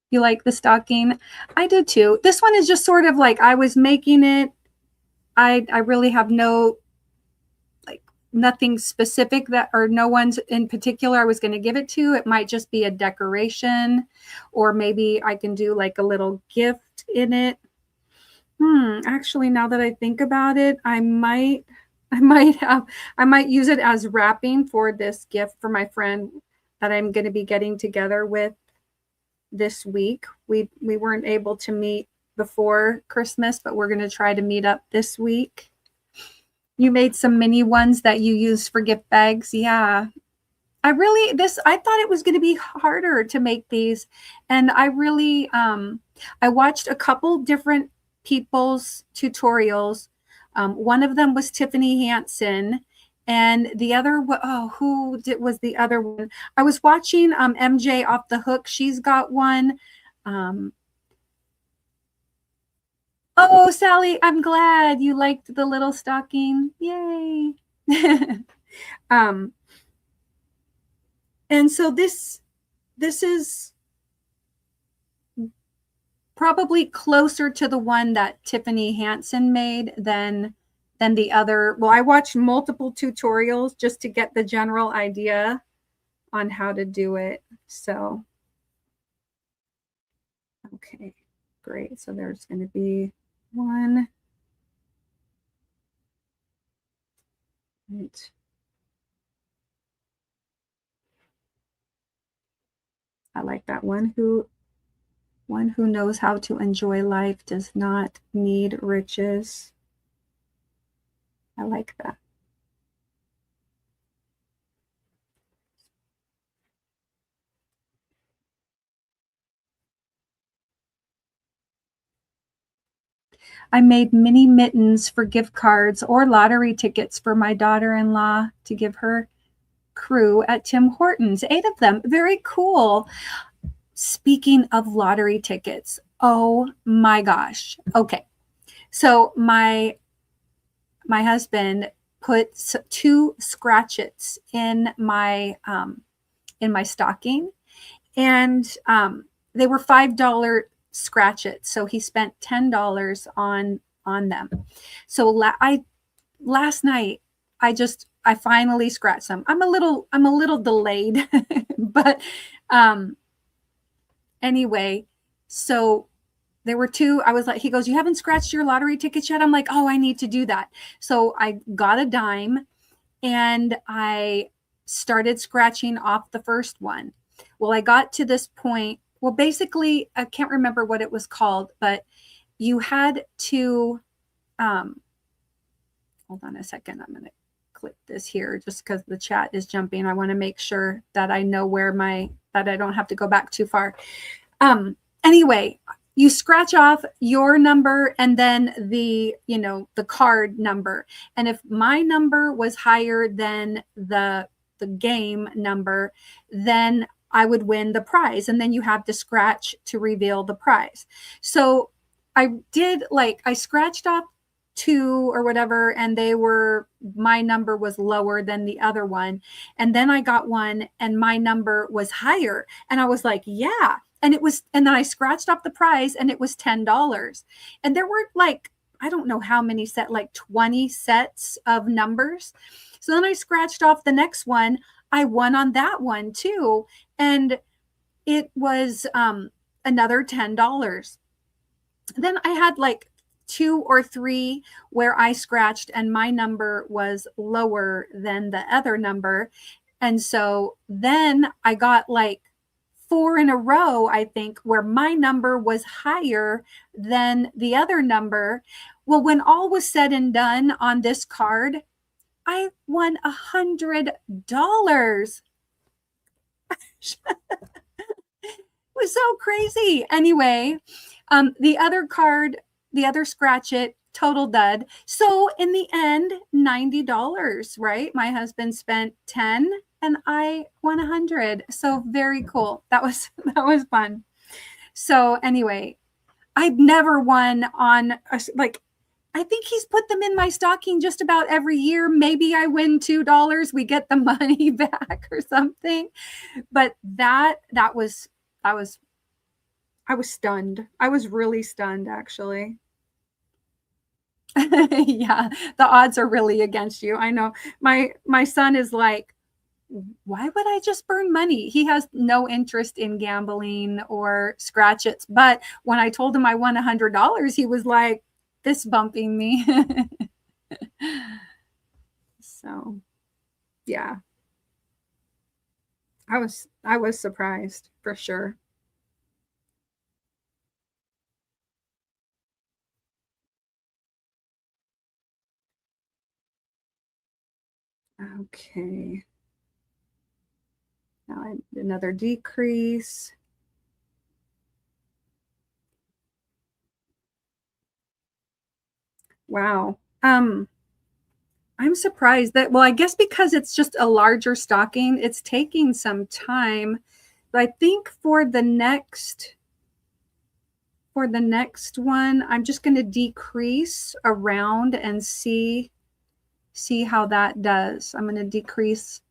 You like the stocking? I do too. This one is just sort of like I was making it. I really have no, like, nothing specific that, or no one's in particular I was going to give it to. It might just be a decoration, or maybe I can do like a little gift in it. Actually, now that I think about it, I might use it as wrapping for this gift for my friend that I'm going to be getting together with this week. We weren't able to meet before Christmas, but we're going to try to meet up this week. You made some mini ones that you used for gift bags. Yeah. I thought it was going to be harder to make these. And I really, I watched a couple different people's tutorials. One of them was Tiffany Hansen, and the other, was the other one? I was watching MJ Off the Hook. She's got one. Oh, Sally, I'm glad you liked the little stocking. Yay. And so this is probably closer to the one that Tiffany Hansen made than the other. Well, I watched multiple tutorials just to get the general idea on how to do it. So, okay, great. So there's going to be 1. Right. I like that one. One who knows how to enjoy life does not need riches. I like that. I made mini mittens for gift cards or lottery tickets for my daughter-in-law to give her crew at Tim Hortons. 8 of them. Very cool. Speaking of lottery tickets, oh my gosh. Okay. So my husband put 2 scratchets in my stocking, and they were $5 scratchets. So he spent $10 on them. So last night I finally scratched them. I'm a little delayed, but anyway, so there were 2. I was like, he goes, "You haven't scratched your lottery tickets yet?" I'm like, "Oh, I need to do that." So I got a dime and I started scratching off the first one. Well, I got to this point. Well, basically, I can't remember what it was called, but you had to, hold on a second. I'm going to click this here just because the chat is jumping. I want to make sure that I know that I don't have to go back too far. Anyway, you scratch off your number and then the card number. And if my number was higher than the game number, then I would win the prize. And then you have to scratch to reveal the prize. So I scratched off 2 or whatever, and my number was lower than the other one. And then I got one and my number was higher. And I was like, yeah. And then I scratched off the prize and it was $10. And there were I don't know how many 20 sets of numbers. So then I scratched off the next one. I won on that one too. And it was another $10. Then I had 2 or 3 where I scratched and my number was lower than the other number. And so then I got 4 in a row, I think, where my number was higher than the other number. Well, when all was said and done on this card, I won $100. It was so crazy. Anyway, the other scratch it, total dud. So in the end, $90, right? My husband spent 10 and I won 100. So very cool. That was fun. So anyway, I've never won on I think he's put them in my stocking just about every year. Maybe I win $2, we get the money back or something. But I was stunned. I was really stunned, actually. Yeah, the odds are really against you. I know. My son is like, why would I just burn money? He has no interest in gambling or scratchets. But when I told him I won $100, he was like fist bumping me. So, yeah, I was surprised for sure. Okay. Now another decrease. Wow. I'm surprised that, well, I guess because it's just a larger stocking, it's taking some time. But I think for the next one, I'm just going to decrease around and see how that does. I'm going to decrease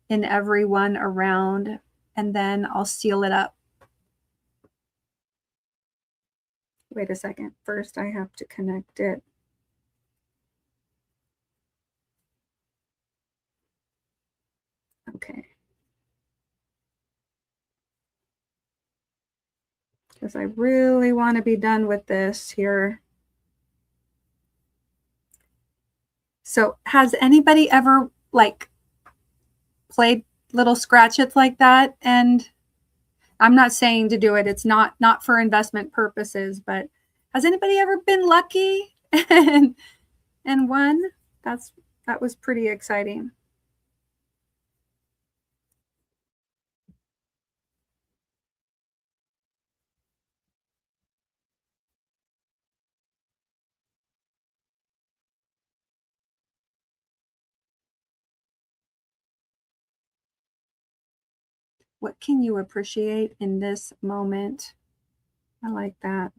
in every one around and then I'll seal it up. Wait a second. First, I have to connect it. Okay. Because I really want to be done with this here. So has anybody ever played little scratchets like that? And I'm not saying to do it. It's not for investment purposes, but has anybody ever been lucky and won? That was pretty exciting. What can you appreciate in this moment? I like that.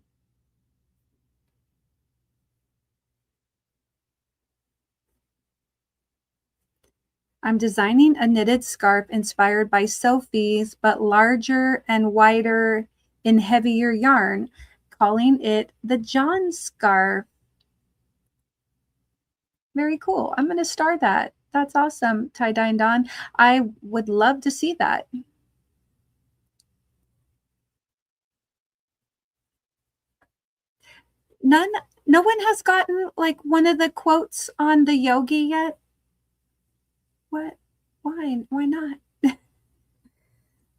I'm designing a knitted scarf inspired by Sophie's, but larger and wider in heavier yarn, calling it the John scarf. Very cool. I'm going to star that. That's awesome, Tie-Dye and Dawn. I would love to see that. No one has gotten like one of the quotes on the yogi yet. What? Why not?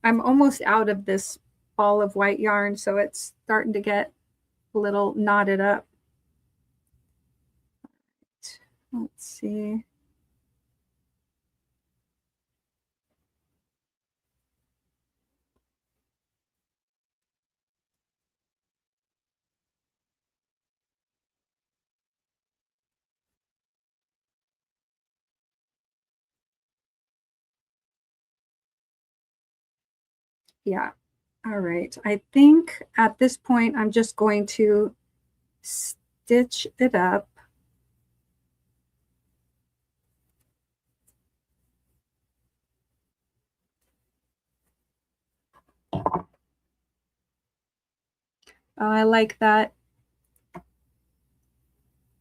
I'm almost out of this ball of white yarn, so it's starting to get a little knotted up. Let's see. Yeah. All right. I think at this point, I'm just going to stitch it up. Oh, I like that.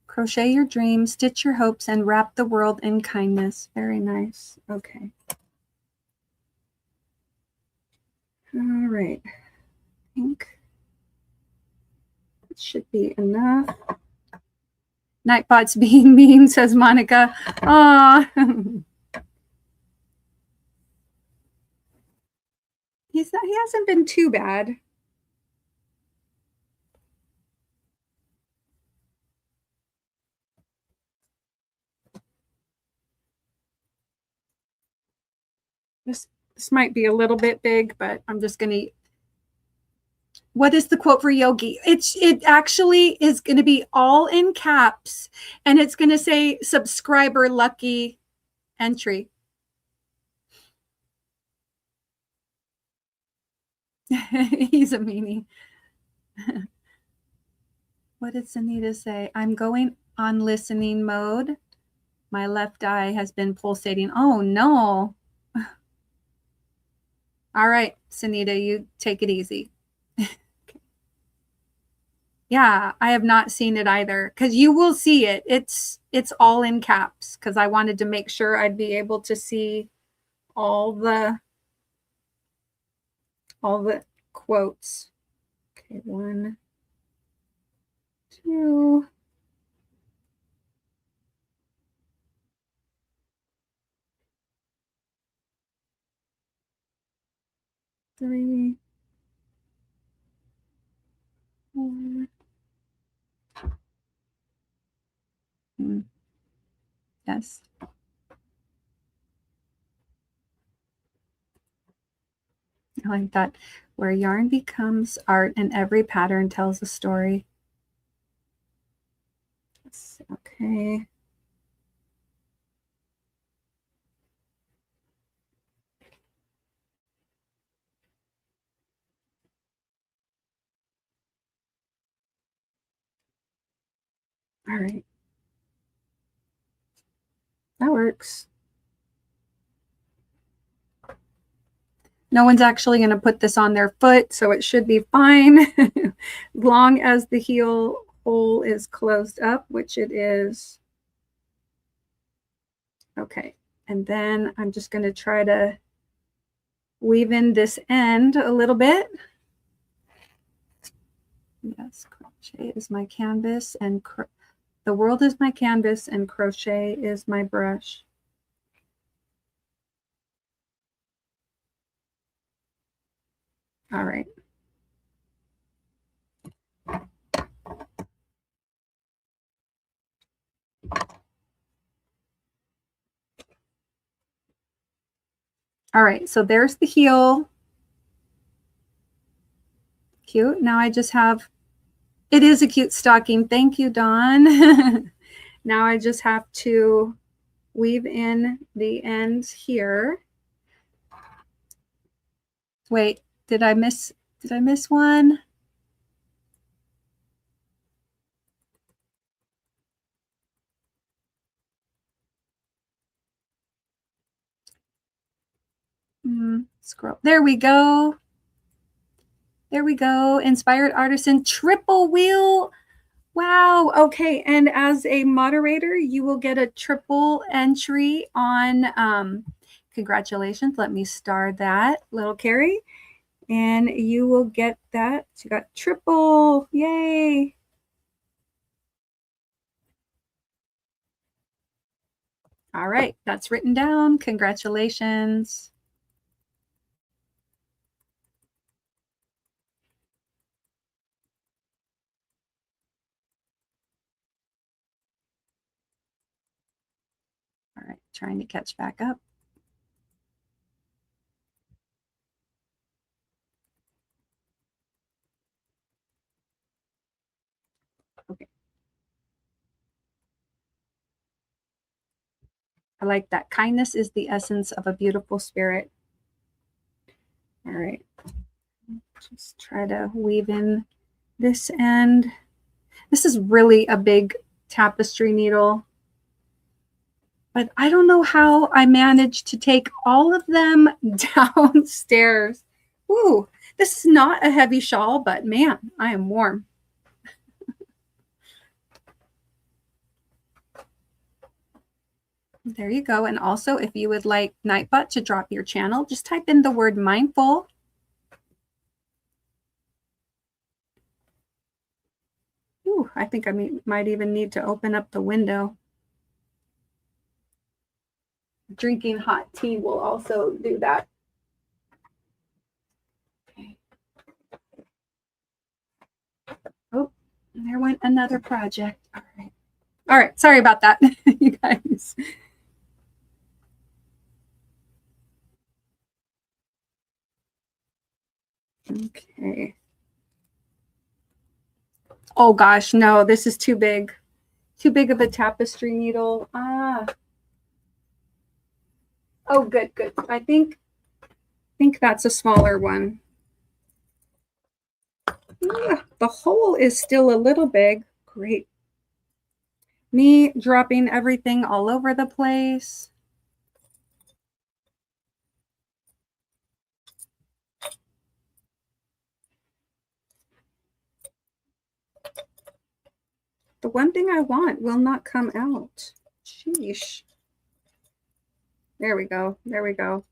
Crochet your dreams, stitch your hopes, and wrap the world in kindness. Very nice. Okay. All right. I think it should be enough. Nightbot's being mean, says Monica. Aw. He hasn't been too bad. This might be a little bit big, but I'm just going to. What is the quote for Yogi? It actually is going to be all in caps, and it's going to say subscriber lucky entry. He's a meanie. What did Sunita say? I'm going on listening mode. My left eye has been pulsating. Oh no. All right, Sunita, you take it easy. Yeah, I have not seen it either, because you will see it. It's all in caps, because I wanted to make sure I'd be able to see all the quotes. Okay, 1, 2. Three, 4. Yes. I like that. Where yarn becomes art and every pattern tells a story. Okay. All right. That works. No one's actually going to put this on their foot, so it should be fine. As long as the heel hole is closed up, which it is. Okay. And then I'm just going to try to weave in this end a little bit. Yes, crochet is my canvas, and the world is my canvas, and crochet is my brush. All right. All right, so there's the heel. Cute. Now I just have, it is a cute stocking. Thank you, Dawn. Now I just have to weave in the ends here. Wait, did I miss one? Scroll. There we go. There we go. Inspired Artisan triple wheel. Wow. Okay. And as a moderator, you will get a triple entry on, congratulations. Let me star that, little Carrie. And you will get that. So you got triple. Yay. All right. That's written down. Congratulations. All right. Trying to catch back up. Okay. I like that. Kindness is the essence of a beautiful spirit. All right. Just try to weave in this end. This is really a big tapestry needle. But I don't know how I managed to take all of them downstairs. Ooh, this is not a heavy shawl, but man, I am warm. There you go. And also, if you would like Nightbot to drop your channel, just type in the word mindful. Ooh, I think I might even need to open up the window. Drinking hot tea will also do that. Okay. Oh, there went another project. All right. All right. Sorry about that, you guys. Okay. Oh gosh, no, this is too big. Too big of a tapestry needle. Ah. Oh, good, good. I think that's a smaller one. The hole is still a little big. Great. Me dropping everything all over the place. The one thing I want will not come out. Sheesh. There we go. There we go.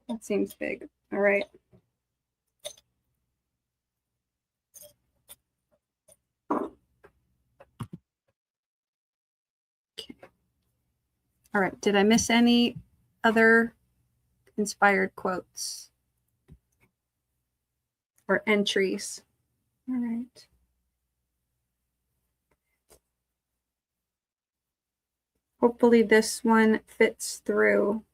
That seems big. All right. Okay. All right. Did I miss any other inspired quotes or entries? All right. Hopefully this one fits through.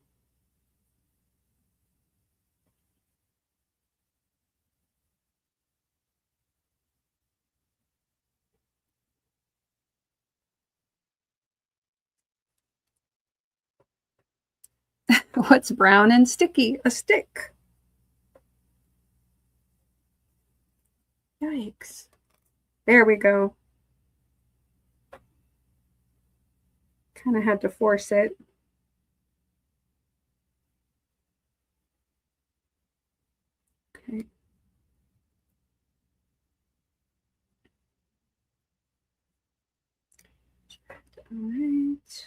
What's brown and sticky? A stick. Yikes. There we go. Kind of had to force it. Okay. All right.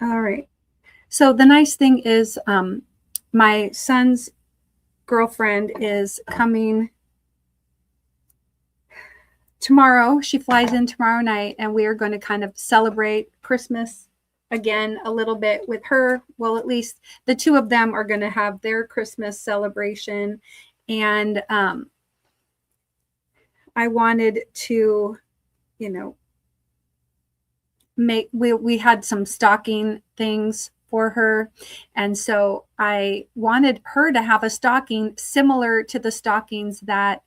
All right. So the nice thing is my son's girlfriend is coming tomorrow. She flies in tomorrow night, and we are going to kind of celebrate Christmas again a little bit with her. Well, at least the two of them are going to have their Christmas celebration. And I wanted to, you know, we had some stocking things for her. And so I wanted her to have a stocking similar to the stockings that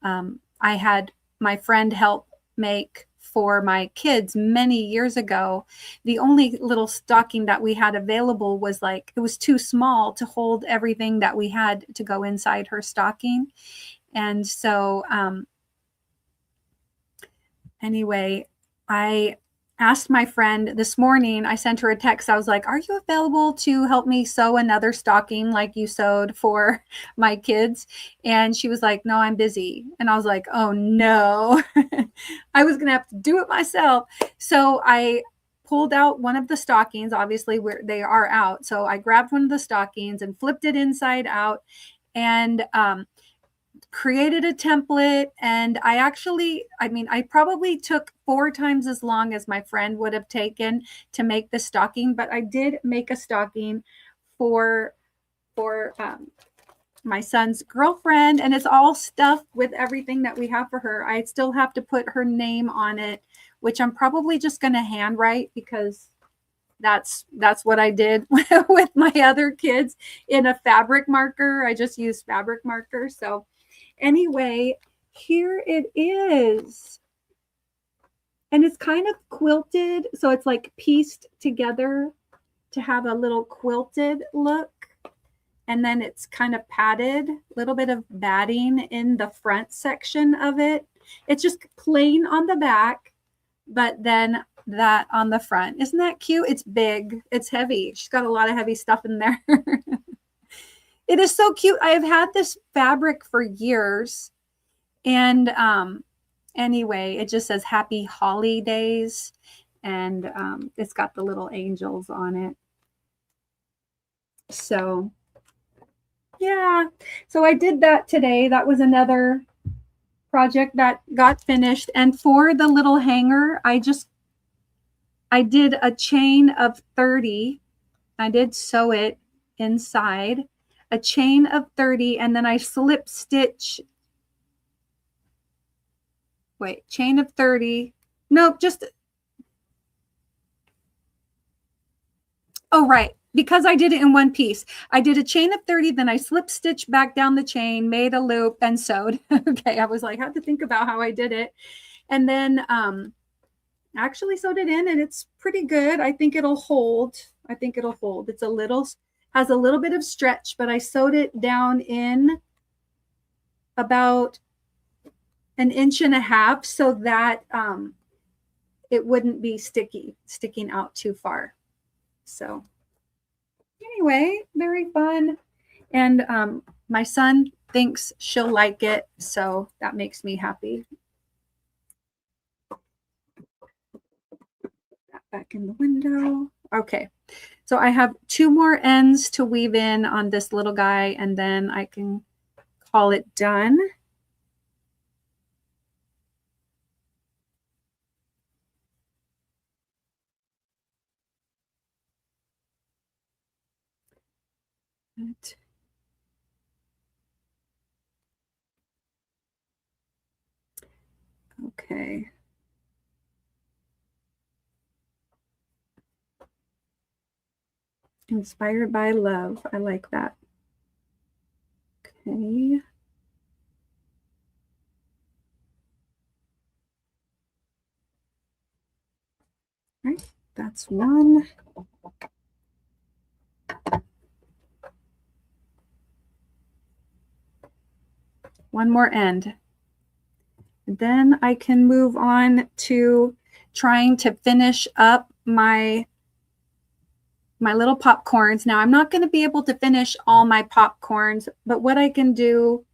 I had my friend help make for my kids many years ago. The only little stocking that we had available was like, it was too small to hold everything that we had to go inside her stocking. And so anyway, I asked my friend this morning, I sent her a text. I was like, are you available to help me sew another stocking like you sewed for my kids? And she was like, no, I'm busy. And I was like, oh no, I was going to have to do it myself. So I pulled out one of the stockings, obviously where they are out. So I grabbed one of the stockings and flipped it inside out and created a template. And I probably took 4 times as long as my friend would have taken to make the stocking, but I did make a stocking for my son's girlfriend, and it's all stuffed with everything that we have for her. I still have to put her name on it, which I'm probably just going to handwrite because that's what I did with my other kids in a fabric marker. I just used fabric marker. So anyway, here it is. And it's kind of quilted. So it's like pieced together to have a little quilted look. And then it's kind of padded, a little bit of batting in the front section of it. It's just plain on the back, but then that on the front. Isn't that cute? It's big. It's heavy. She's got a lot of heavy stuff in there. It is so cute. I have had this fabric for years. And anyway, it just says Happy Holidays. And it's got the little angels on it. So, yeah. So I did that today. That was another project that got finished. And for the little hanger, I did a chain of 30. I did sew it inside. A chain of 30, and then I slip stitch. Wait, chain of 30. No, just. Oh, right. Because I did it in one piece. I did a chain of 30, then I slip stitched back down the chain, made a loop, and sewed. Okay, I was like, I had to think about how I did it. And then actually sewed it in, and it's pretty good. I think it'll hold. It's has a little bit of stretch, but I sewed it down in about 1.5 inches so that it wouldn't be sticking out too far. So anyway, very fun. And my son thinks she'll like it, so that makes me happy. Back in the window. Okay. So I have 2 more ends to weave in on this little guy, and then I can call it done. Okay. Inspired by love. I like that. Okay. All right, that's one. One more end. And then I can move on to trying to finish up my little popcorns. Now, I'm not going to be able to finish all my popcorns, but what I can do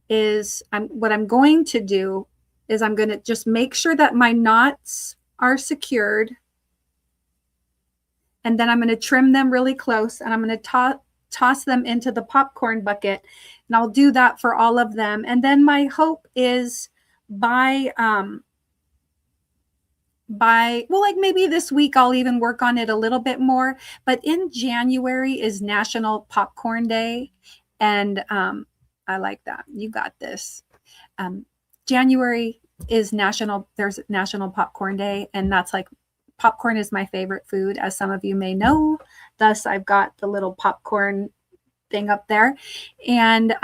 is what I'm going to do is I'm going to just make sure that my knots are secured. And then I'm going to trim them really close, and I'm going to toss them into the popcorn bucket. And I'll do that for all of them. And then my hope is by like maybe this week I'll even work on it a little bit more. But in January is National Popcorn Day. And I like that. You got this. January is there's National Popcorn Day. And that's like popcorn is my favorite food, as some of you may know. Thus, I've got the little popcorn thing up there. And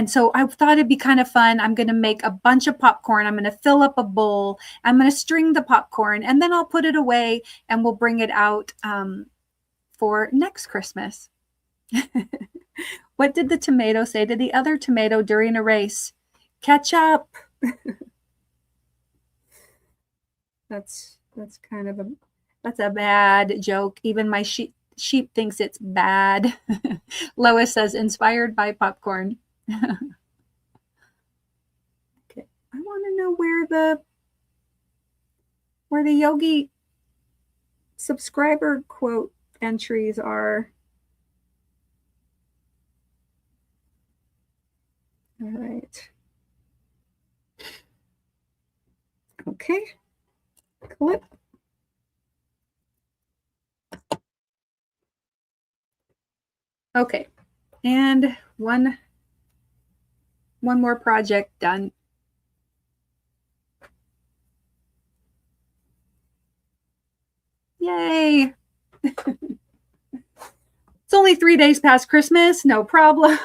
so I thought it'd be kind of fun. I'm going to make a bunch of popcorn. I'm going to fill up a bowl. I'm going to string the popcorn, and then I'll put it away, and we'll bring it out for next Christmas. What did the tomato say to the other tomato during a race? Catch up. That's kind of that's a bad joke. Even my sheep thinks it's bad. Lois says, inspired by popcorn. Okay. I want to know where the Yogi subscriber quote entries are. All right. Okay. Clip. Okay. And one more project done. Yay. It's only 3 days past Christmas. No problem.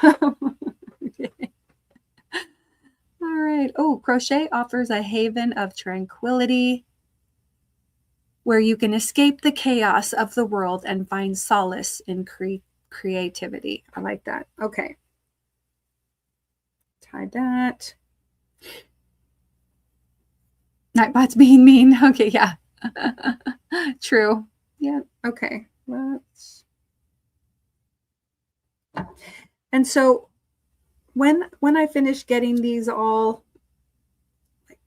Okay. All right. Oh, crochet offers a haven of tranquility where you can escape the chaos of the world and find solace in creativity. I like that. Okay. Tie that. Nightbot's being mean. Okay, yeah. True. Yeah. Okay. Let's. And so when I finish getting these all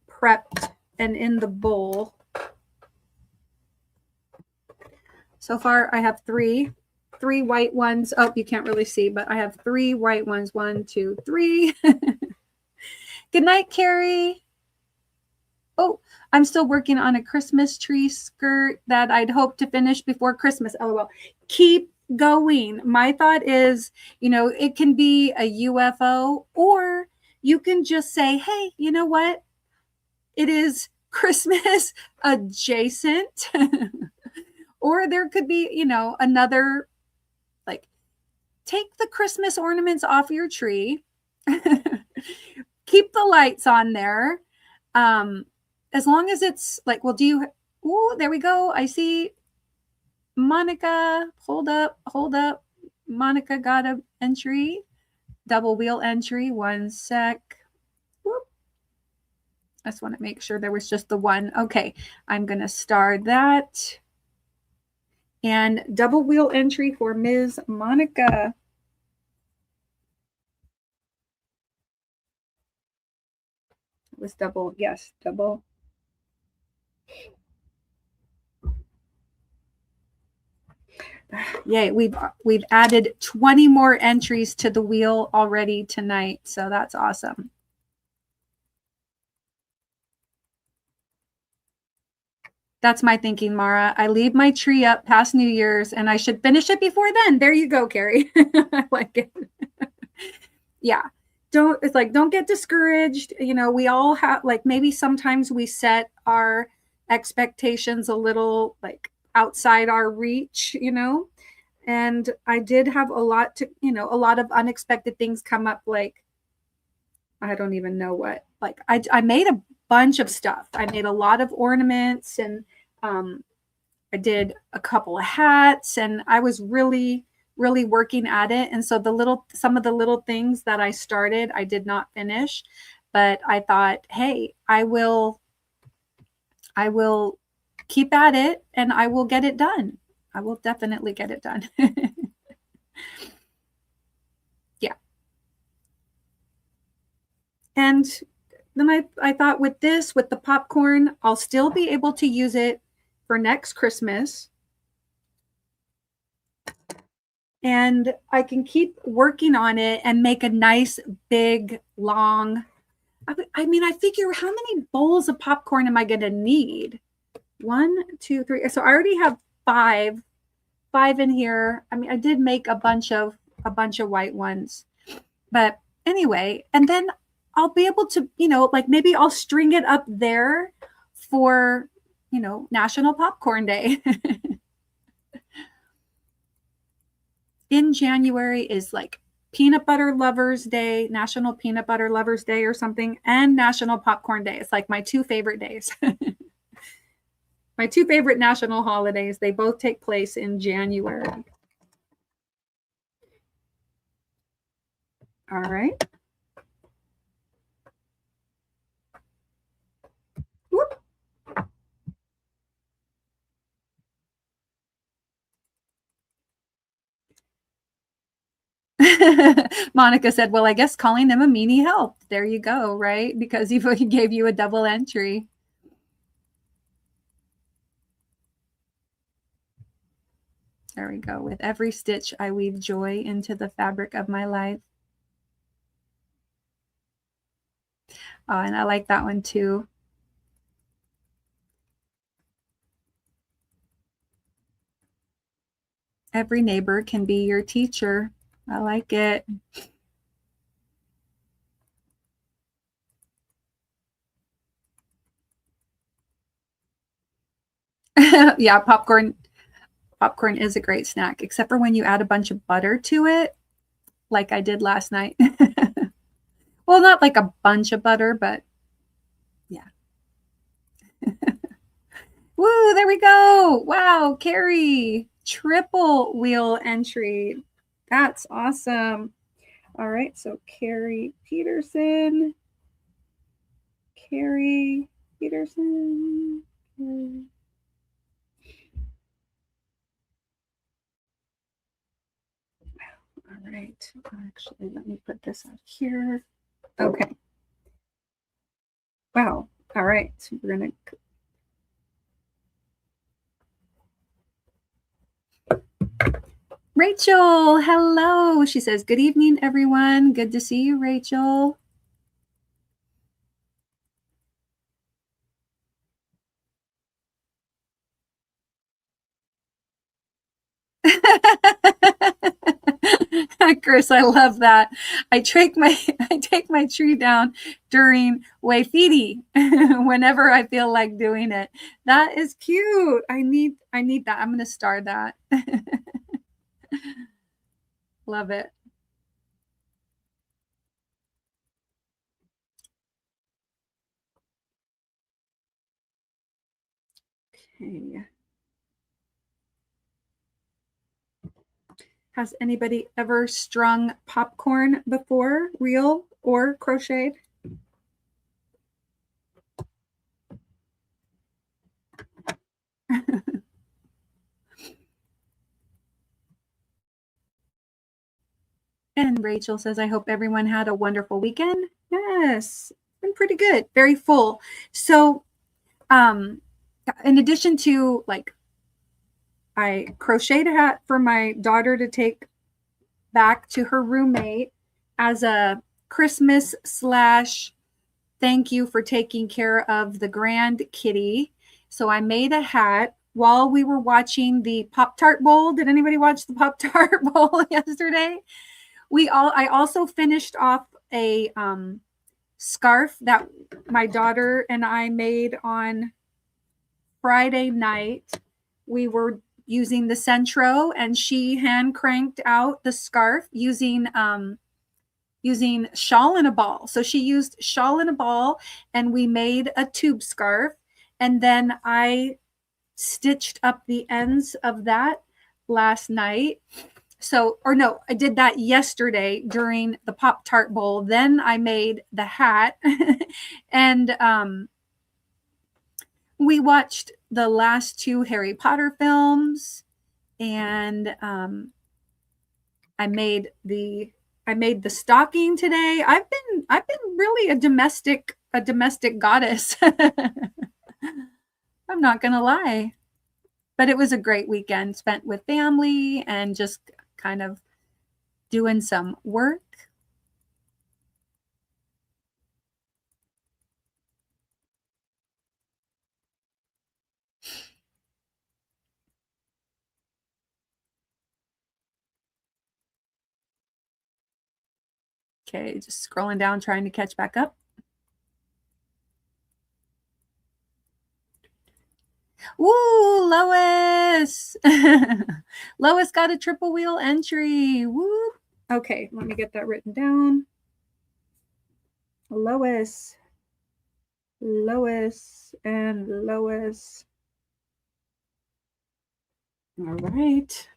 prepped and in the bowl, so far I have three white ones. Oh, you can't really see, but I have 3 white ones. 1, 2, 3. Good night, Carrie. Oh, I'm still working on a Christmas tree skirt that I'd hoped to finish before Christmas. LOL. Keep going. My thought is, it can be a UFO, or you can just say, hey, you know what? It is Christmas adjacent. Or there could be, another, like, take the Christmas ornaments off your tree. Keep the lights on there. As long as it's like, well, there we go. I see Monica. Hold up. Monica got an entry. Double wheel entry. 1 sec. Whoop. I just want to make sure there was just the one. Okay. I'm going to star that. And double wheel entry for Ms. Monica. It was double. Yes, double. Yay, we've added 20 more entries to the wheel already tonight, so that's awesome. That's my thinking, Mara. I leave my tree up past New Year's, and I should finish it before then. There you go, Carrie. I like it. Yeah. Don't get discouraged. We all have, maybe sometimes we set our expectations a little outside our reach, and I did have a lot of unexpected things come up. I don't even know what, I made a bunch of stuff. I made a lot of ornaments, and I did a couple of hats, and I was really working at it. And so some of the little things that I started, I did not finish, but I thought, hey, I will keep at it, and I will get it done. I will definitely get it done. Yeah. And then I thought with the popcorn, I'll still be able to use it for next Christmas. And I can keep working on it and make a nice, big, long. I figure, how many bowls of popcorn am I going to need? 1, 2, 3. So I already have 5 in here. I did make a bunch of white ones, but anyway, and then I'll be able to, maybe I'll string it up there for, National Popcorn Day. In January is like Peanut Butter Lovers Day, National Peanut Butter Lovers Day or something, and National Popcorn Day. It's like my two favorite days. My two favorite national holidays. They both take place in January. All right. Whoop. Monica said, well, I guess calling them a meanie helped. There you go, right? Because he gave you a double entry. There we go. With every stitch, I weave joy into the fabric of my life. Oh, and I like that one too. Every neighbor can be your teacher. I like it. Yeah, popcorn is a great snack, except for when you add a bunch of butter to it, like I did last night. Well, not like a bunch of butter, but yeah. Woo, there we go. Wow, Carrie, triple wheel entry. That's awesome. All right, so Carrie Peterson. Carrie Peterson. Carrie. All right, actually, let me put this out here. Okay. Wow. All right, so we're going to. Rachel, hello. She says, good evening, everyone. Good to see you, Rachel. Chris, I love that. I take my tree down during Wayfeedy whenever I feel like doing it. That is cute. I need that. I'm going to star that. Love it. Okay. Has anybody ever strung popcorn before, real or crocheted? And Rachel says, I hope everyone had a wonderful weekend. Yes, been pretty good, very full. So, in addition to like, I crocheted a hat for my daughter to take back to her roommate as a Christmas / thank you for taking care of the grand kitty. So I made a hat while we were watching the Pop-Tart Bowl. Did anybody watch the Pop-Tart Bowl yesterday? I also finished off a scarf that my daughter and I made on Friday night. We were using the Centro, and she hand cranked out the scarf using shawl in a ball. So she used shawl in a ball, and we made a tube scarf. And then I stitched up the ends of that last night. So, or no, I did that yesterday during the Pop-Tart Bowl. Then I made the hat. And we watched the last 2 Harry Potter films, and I made the stocking today. I've been really a domestic goddess. I'm not gonna lie. But it was a great weekend spent with family and just kind of doing some work. Okay, just scrolling down, trying to catch back up. Woo, Lois. Lois got a triple wheel entry. Woo. Okay, let me get that written down. Lois, Lois, and Lois. All right.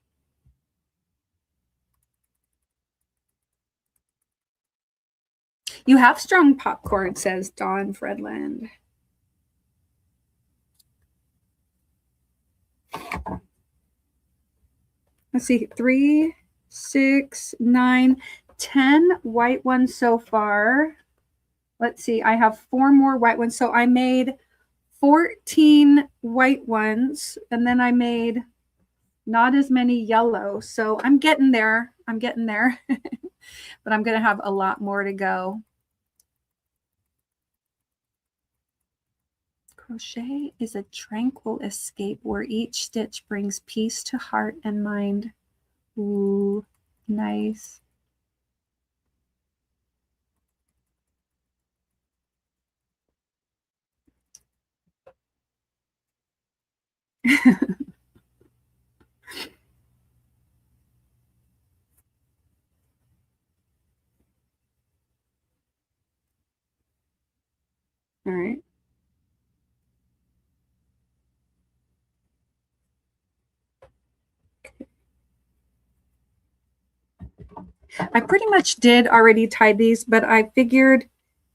You have strong popcorn, says Dawn Fredland. Let's see, 3, 6, 9, 10 white ones so far. Let's see, I have 4 more white ones. So I made 14 white ones, and then I made not as many yellow. So I'm getting there. I'm getting there. But I'm going to have a lot more to go. Crochet is a tranquil escape where each stitch brings peace to heart and mind. Ooh, nice. All right. I pretty much did already tie these, but I figured,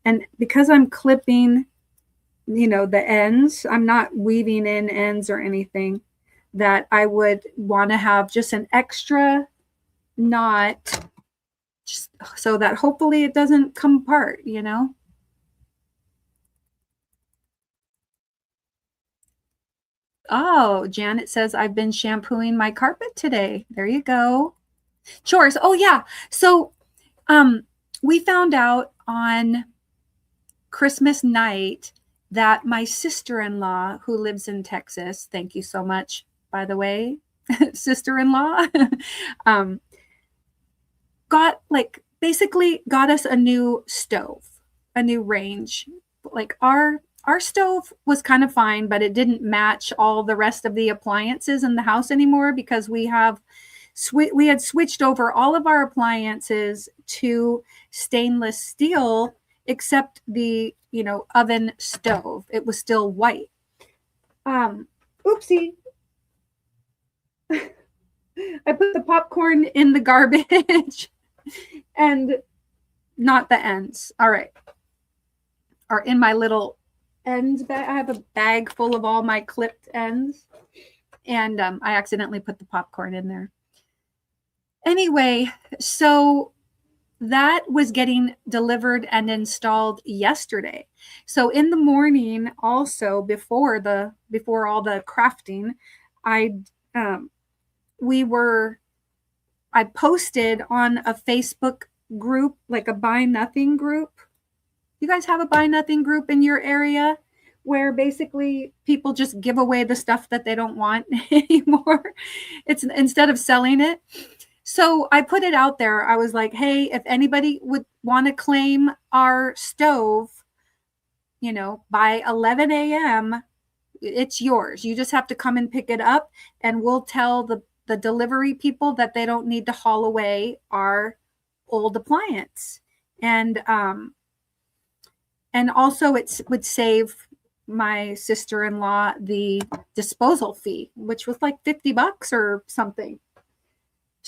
and because I'm clipping, you know, the ends, I'm not weaving in ends or anything, that I would want to have just an extra knot, just so that hopefully it doesn't come apart, you know. Oh, Janet says, I've been shampooing my carpet today. There you go. Chores. Oh, yeah. So we found out on Christmas night that my sister-in-law, who lives in Texas, thank you so much, by the way, sister-in-law, basically got us a new stove, a new range. Like our stove was kind of fine, but it didn't match all the rest of the appliances in the house anymore because we had switched over all of our appliances to stainless steel, except the, you know, oven stove. It was still white. Oopsie. I put the popcorn in the garbage and not the ends. All right. Are in my little ends bag. I have a bag full of all my clipped ends, and I accidentally put the popcorn in there. Anyway, so that was getting delivered and installed yesterday. So in the morning, also before all the crafting, I posted on a Facebook group, like a Buy Nothing group. You guys have a Buy Nothing group in your area where basically people just give away the stuff that they don't want anymore? It's instead of selling it. So I put it out there. I was like, hey, if anybody would want to claim our stove, you know, by 11 a.m., it's yours. You just have to come and pick it up, and we'll tell the delivery people that they don't need to haul away our old appliance. And also it would save my sister-in-law the disposal fee, which was like $50 or something.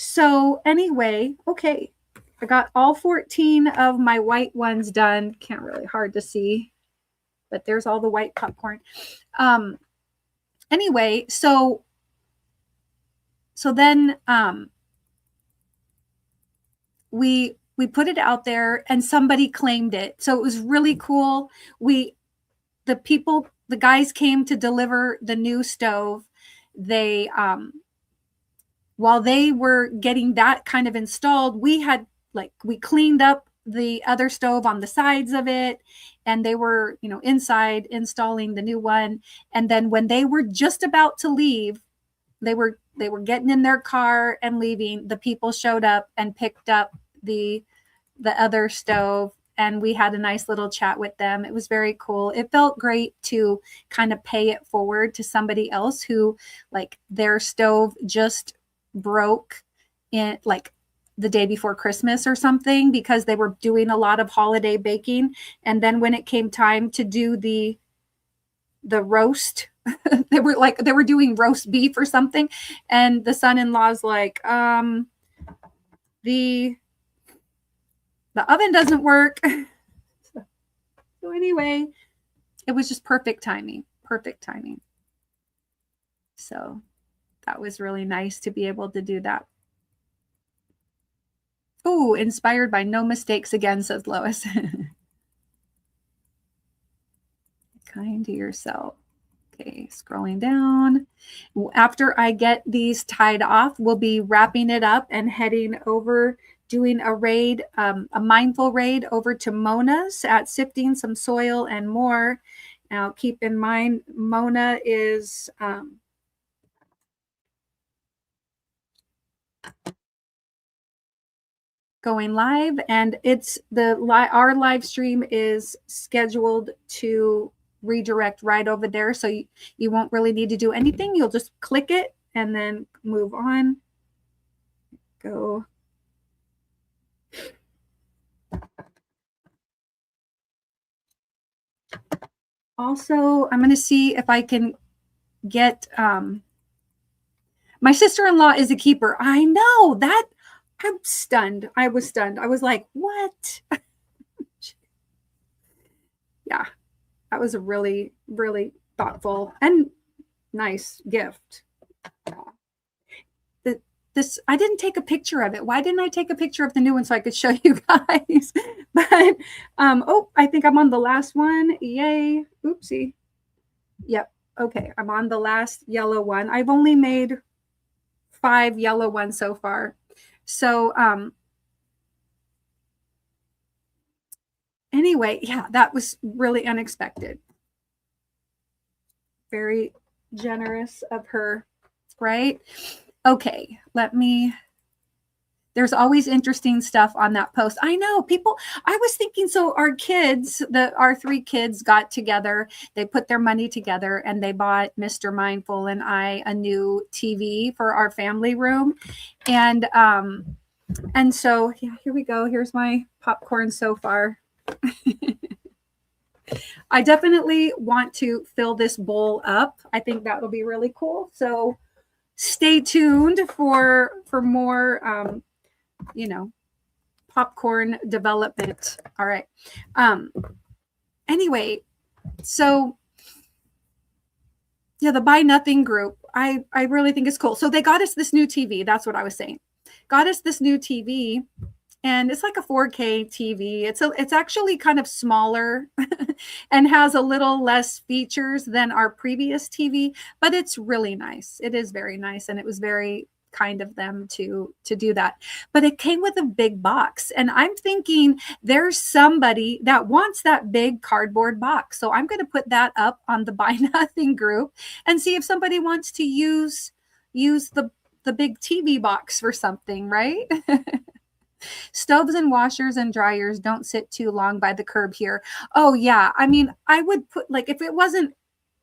So anyway, okay, I got all 14 of my white ones done. Can't really hard to see, but there's all the white popcorn. Anyway, so then we put it out there and somebody claimed it. So it was really cool. The guys came to deliver the new stove. They while they were getting that kind of installed, we cleaned up the other stove on the sides of it, and they were, you know, inside installing the new one. And then when they were just about to leave, they were getting in their car and leaving, the people showed up and picked up the other stove and we had a nice little chat with them. It was very cool. It felt great to kind of pay it forward to somebody else who, like, their stove just broke in like the day before Christmas or something, because they were doing a lot of holiday baking. And then when it came time to do the roast, they were doing roast beef or something, and the son-in-law's like, the oven doesn't work. So anyway, it was just perfect timing. So that was really nice to be able to do that. Oh, inspired by no mistakes again, says Lois. Kind to yourself. Okay, scrolling down. After I get these tied off, we'll be wrapping it up and heading over, doing a raid, a mindful raid over to Mona's at Sifting Some Soil and More. Now, keep in mind, Mona is going live, and it's our live stream is scheduled to redirect right over there, so you won't really need to do anything. You'll just click it and then move on. Go. Also, I'm going to see if I can get my sister-in-law is a keeper. I know that. I'm stunned. I was stunned. I was like, what? Yeah, that was a really, really thoughtful and nice gift. This, I didn't take a picture of it. Why didn't I take a picture of the new one so I could show you guys? But oh, I think I'm on the last one. Yay. Oopsie. Yep. Okay, I'm on the last yellow one. I've only made 5 yellow ones so far. So anyway, yeah, that was really unexpected. Very generous of her, right? Okay, there's always interesting stuff on that post. I know people, I was thinking, so our 3 kids got together, they put their money together and they bought Mr. Mindful and I a new TV for our family room. And so, yeah, here we go. Here's my popcorn so far. I definitely want to fill this bowl up. I think that will be really cool. So stay tuned for more, popcorn development. All right. Anyway, so yeah, the Buy Nothing group, I really think it's cool. So they got us this new TV. That's what I was saying. Got us this new TV, and it's like a 4K TV. It's actually kind of smaller and has a little less features than our previous TV, but it's really nice. It is very nice, and it was very kind of them to do that. But it came with a big box, and I'm thinking there's somebody that wants that big cardboard box. So I'm going to put that up on the Buy Nothing group and see if somebody wants to use the big TV box for something, right? Stoves and washers and dryers don't sit too long by the curb here. Oh yeah, I mean, I would put, like, if it wasn't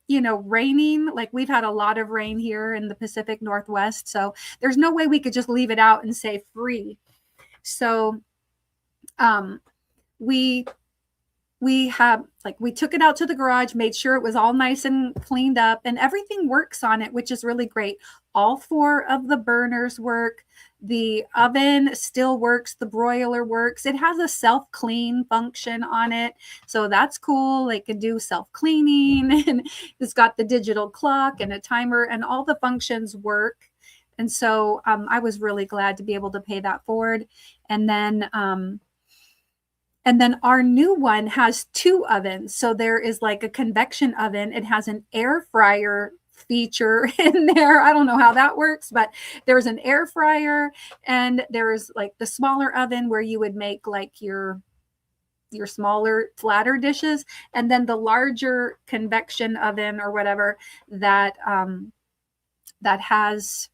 raining, like we've had a lot of rain here in the Pacific Northwest, so there's no way we could just leave it out and say free. So we have, like, we took it out to the garage, made sure it was all nice and cleaned up, and everything works on it, which is really great. All 4 of the burners work. The oven still works. The broiler works. It has a self-clean function on it, so that's cool. It can do self-cleaning, and it's got the digital clock and a timer, and all the functions work. And so I was really glad to be able to pay that forward. And then our new one has 2 ovens. So there is like a convection oven. It has an air fryer feature in there. I don't know how that works, but there's an air fryer, and there's like the smaller oven where you would make like your smaller, flatter dishes, and then the larger convection oven or whatever that has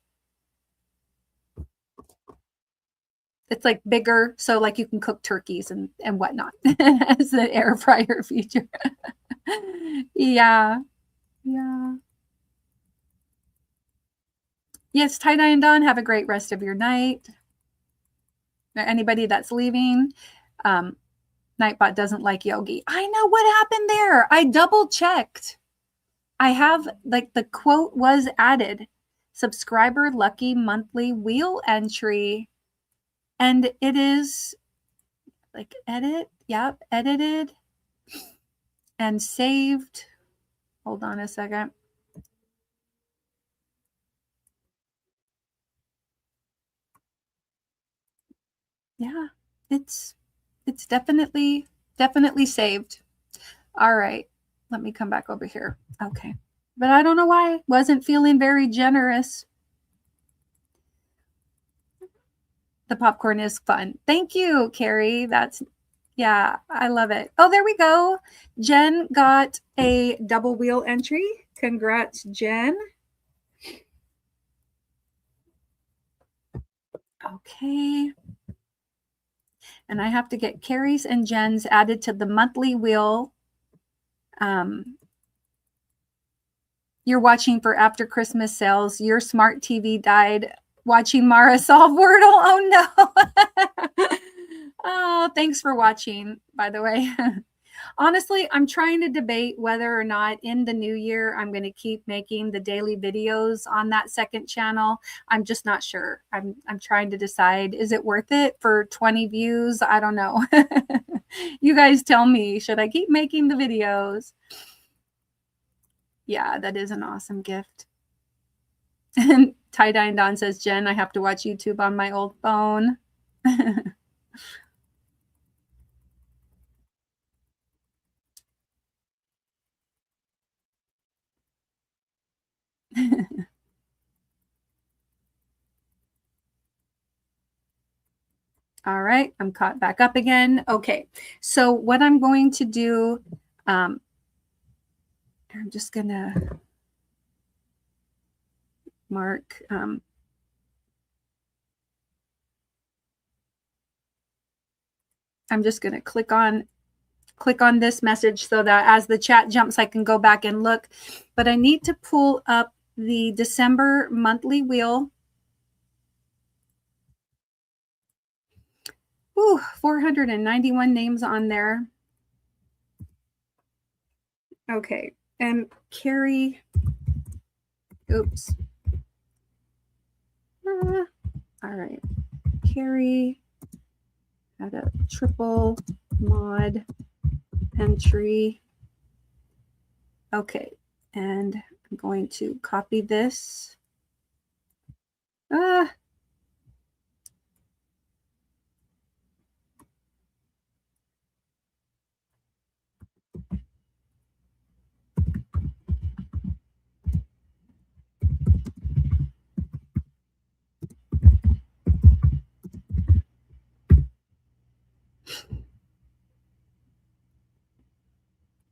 It's like bigger, so like you can cook turkeys and whatnot. As the air fryer feature. Yeah. Yeah. Yes, tie-dye and Dawn, have a great rest of your night. Anybody that's leaving, Nightbot doesn't like Yogi. I know what happened there. I double checked. I have, like, the quote was added. Subscriber lucky monthly wheel entry. And it is like edit. Yep, edited and saved. Hold on a second. Yeah, it's definitely saved. All right, let me come back over here. Okay, but I don't know why. Wasn't feeling very generous. The popcorn is fun. Thank you, Carrie. That's, yeah, I love it. Oh, there we go. Jen got a double wheel entry. Congrats, Jen. Okay. And I have to get Carrie's and Jen's added to the monthly wheel. You're watching for after Christmas sales. Your smart TV died watching Mara solve Wordle. Oh, no. Oh, thanks for watching, by the way. Honestly, I'm trying to debate whether or not in the new year I'm going to keep making the daily videos on that second channel. I'm just not sure. I'm trying to decide, is it worth it for 20 views? I don't know. You guys tell me, should I keep making the videos? Yeah, that is an awesome gift. And Tie-Dye and Dawn says, Jen, I have to watch YouTube on my old phone. All right, I'm caught back up again. Okay, so what I'm going to do, I'm just gonna mark, I'm just gonna click on this message so that as the chat jumps, I can go back and look. But I need to pull up the December monthly wheel. Ooh, 491 names on there. Okay, and Carrie, oops. All right, Carrie had a triple mod entry. Okay, and I'm going to copy this.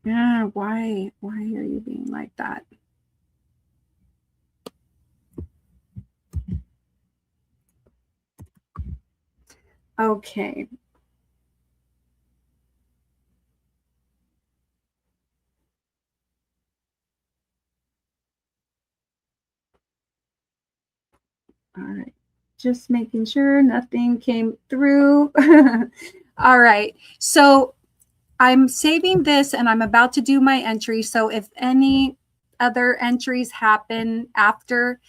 Yeah, why are you being like that? Okay. All right. Just making sure nothing came through. All right. So I'm saving this and I'm about to do my entry. So if any other entries happen after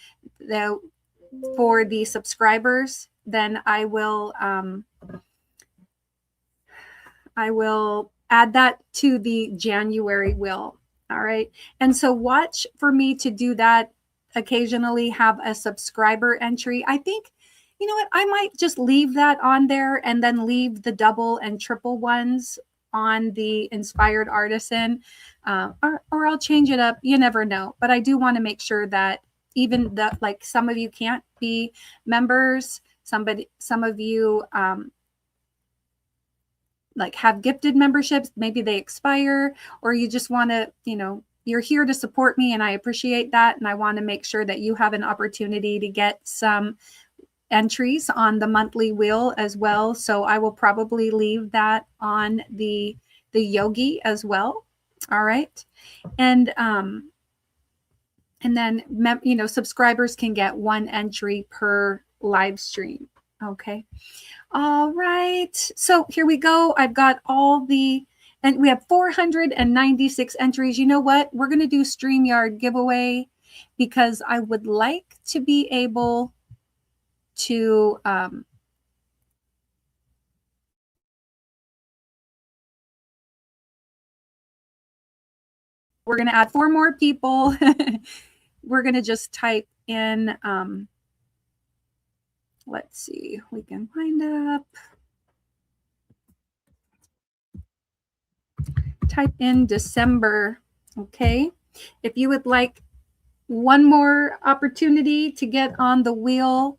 for the subscribers, then I will add that to the January wheel. All right. And so watch for me to do that, occasionally have a subscriber entry. I think, you know what, I might just leave that on there and then leave the double and triple ones on the Inspired Artisan, or I'll change it up. You never know. But I do want to make sure that even like some of you can't be members, some of you like have gifted memberships, maybe they expire, or you just want to, you're here to support me and I appreciate that. And I want to make sure that you have an opportunity to get some entries on the monthly wheel as well. So I will probably leave that on the yogi as well. All right. And then, you know, subscribers can get 1 entry per live stream. Okay. All right. So here we go. I've got all the, and we have 496 entries. You know what? We're going to do StreamYard giveaway because I would like to be able to, we're going to add 4 more people. We're going to just type in, let's see, Weekend WindUp. Type in December. Okay. If you would like one more opportunity to get on the wheel,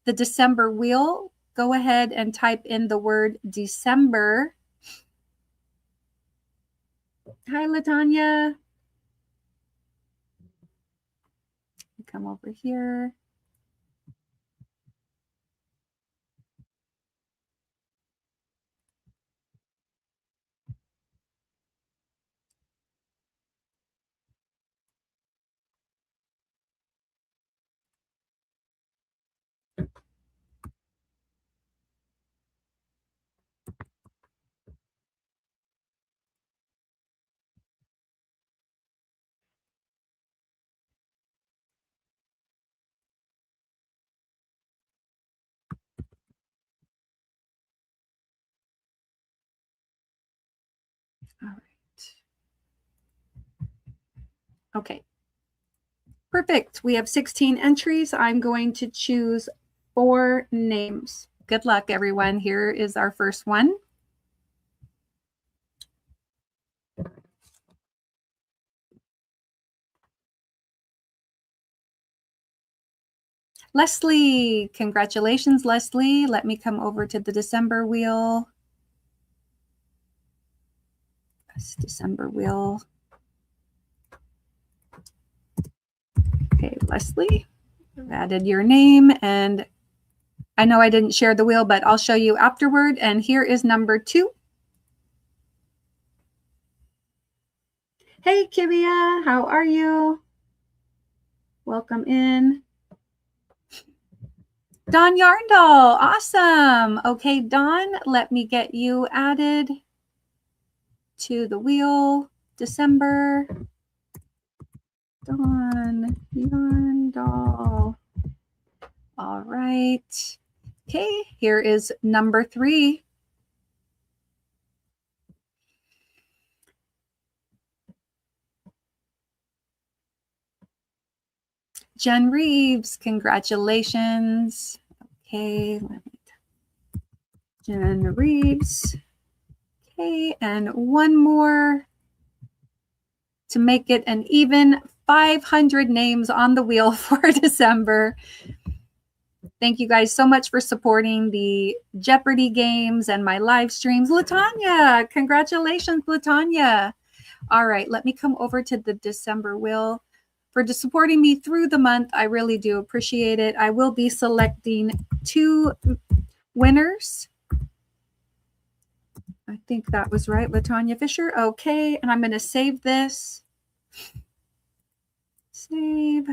the December wheel, go ahead and type in the word December. Hi, LaTanya. Come over here. All right. Okay. Perfect. We have 16 entries. I'm going to choose 4 names. Good luck, everyone. Here is our first one. Leslie, congratulations, Leslie. Let me come over to the December wheel. That's December wheel. Okay, Leslie, I've added your name, and I know I didn't share the wheel, but I'll show you afterward. And here is number 2. Hey, Kivia, how are you? Welcome in. Dawn Yarndall, awesome. Okay, Dawn, let me get you added to the wheel. December. Dawn Yarndall. All right. Okay, here is number 3. Jen Reeves, congratulations. Okay, Jen Reeves. Okay, and one more to make it an even 500 names on the wheel for December. Thank you guys so much for supporting the Jeopardy games and my live streams. LaTanya, congratulations, LaTanya. All right, let me come over to the December wheel. For supporting me through the month, I really do appreciate it. I will be selecting 2 winners. I think that was right, LaTanya Fisher. Okay, and I'm going to save this. Save.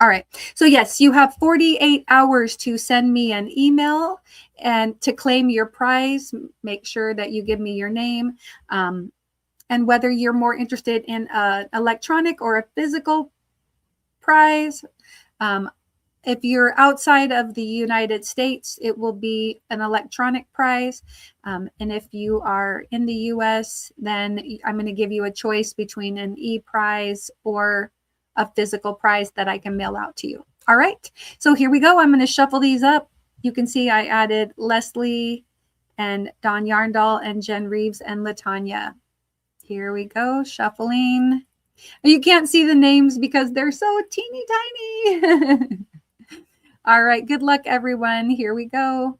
All right. So yes, you have 48 hours to send me an email and to claim your prize. Make sure that you give me your name and whether you're more interested in an electronic or a physical prize. If you're outside of the United States, it will be an electronic prize. And if you are in the US, then I'm going to give you a choice between an e-prize or a physical prize that I can mail out to you. All right. So here we go. I'm going to shuffle these up. You can see I added Leslie and Dawn Yarndall and Jen Reeves and LaTanya. Here we go. Shuffling. You can't see the names because they're so teeny tiny. All right. Good luck, everyone. Here we go.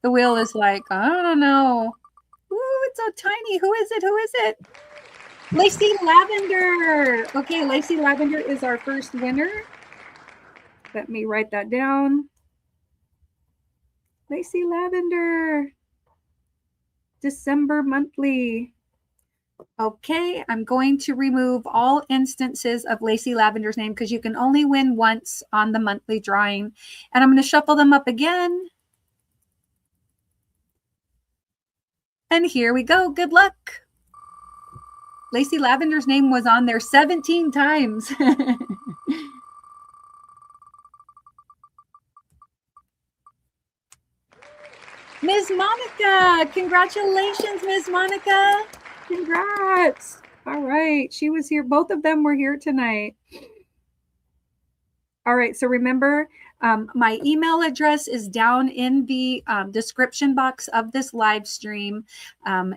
The wheel is like, I don't know. Ooh, it's so tiny. Who is it? Who is it? Lacey Lavender. Okay, Lacey Lavender is our first winner. Let me write that down. Lacey Lavender. December monthly. Okay, I'm going to remove all instances of Lacey Lavender's name because you can only win once on the monthly drawing. And I'm going to shuffle them up again. And here we go. Good luck. Lacey Lavender's name was on there 17 times. Ms. Monica, congratulations, Ms. Monica. Congrats. All right, she was here. Both of them were here tonight. All right, so remember, my email address is down in the description box of this live stream.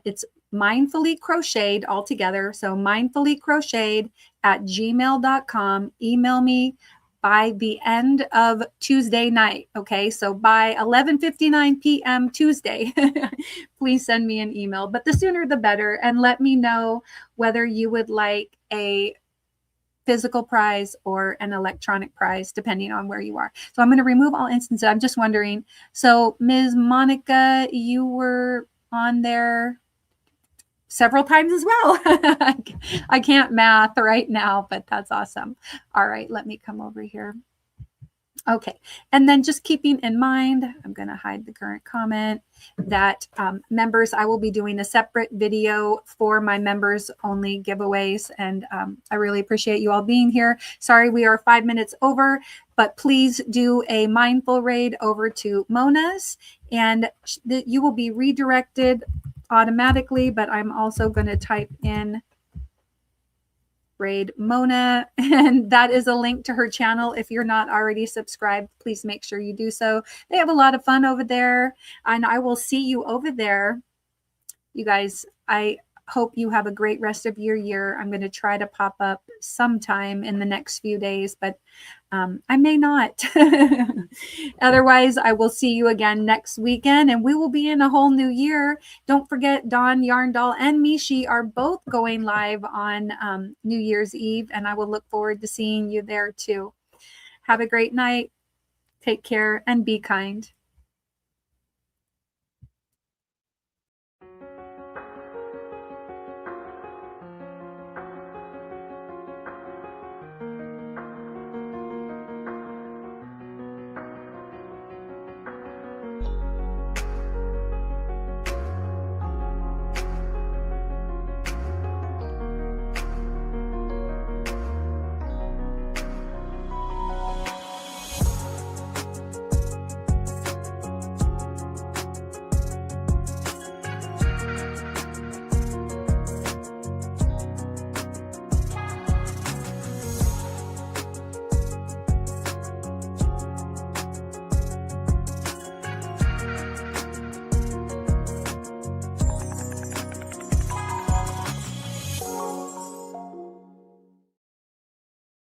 It's Mindfully Crocheted all together. So mindfullycrocheted@gmail.com. Email me by the end of Tuesday night. Okay, so by 11:59 p.m. Tuesday, please send me an email. But the sooner the better, and let me know whether you would like a physical prize or an electronic prize, depending on where you are. So I'm going to remove all instances. I'm just wondering. So Ms. Monica, you were on there several times as well. I can't math right now, but that's awesome. All right, let me come over here. Okay, and then just keeping in mind, I'm going to hide the current comment, that members, I will be doing a separate video for my members only giveaways, and I really appreciate you all being here. Sorry, we are 5 minutes over, but please do a mindful raid over to Mona's, and you will be redirected automatically, but I'm also going to type in raid Mona, and that is a link to her channel. If you're not already subscribed, please make sure you do so. They have a lot of fun over there, and I will see you over there. You guys, I hope you have a great rest of your year. I'm going to try to pop up sometime in the next few days, but I may not. Otherwise, I will see you again next weekend, and we will be in a whole new year. Don't forget, Dawn, Yarn Doll, and Mishi are both going live on New Year's Eve, and I will look forward to seeing you there too. Have a great night. Take care and be kind.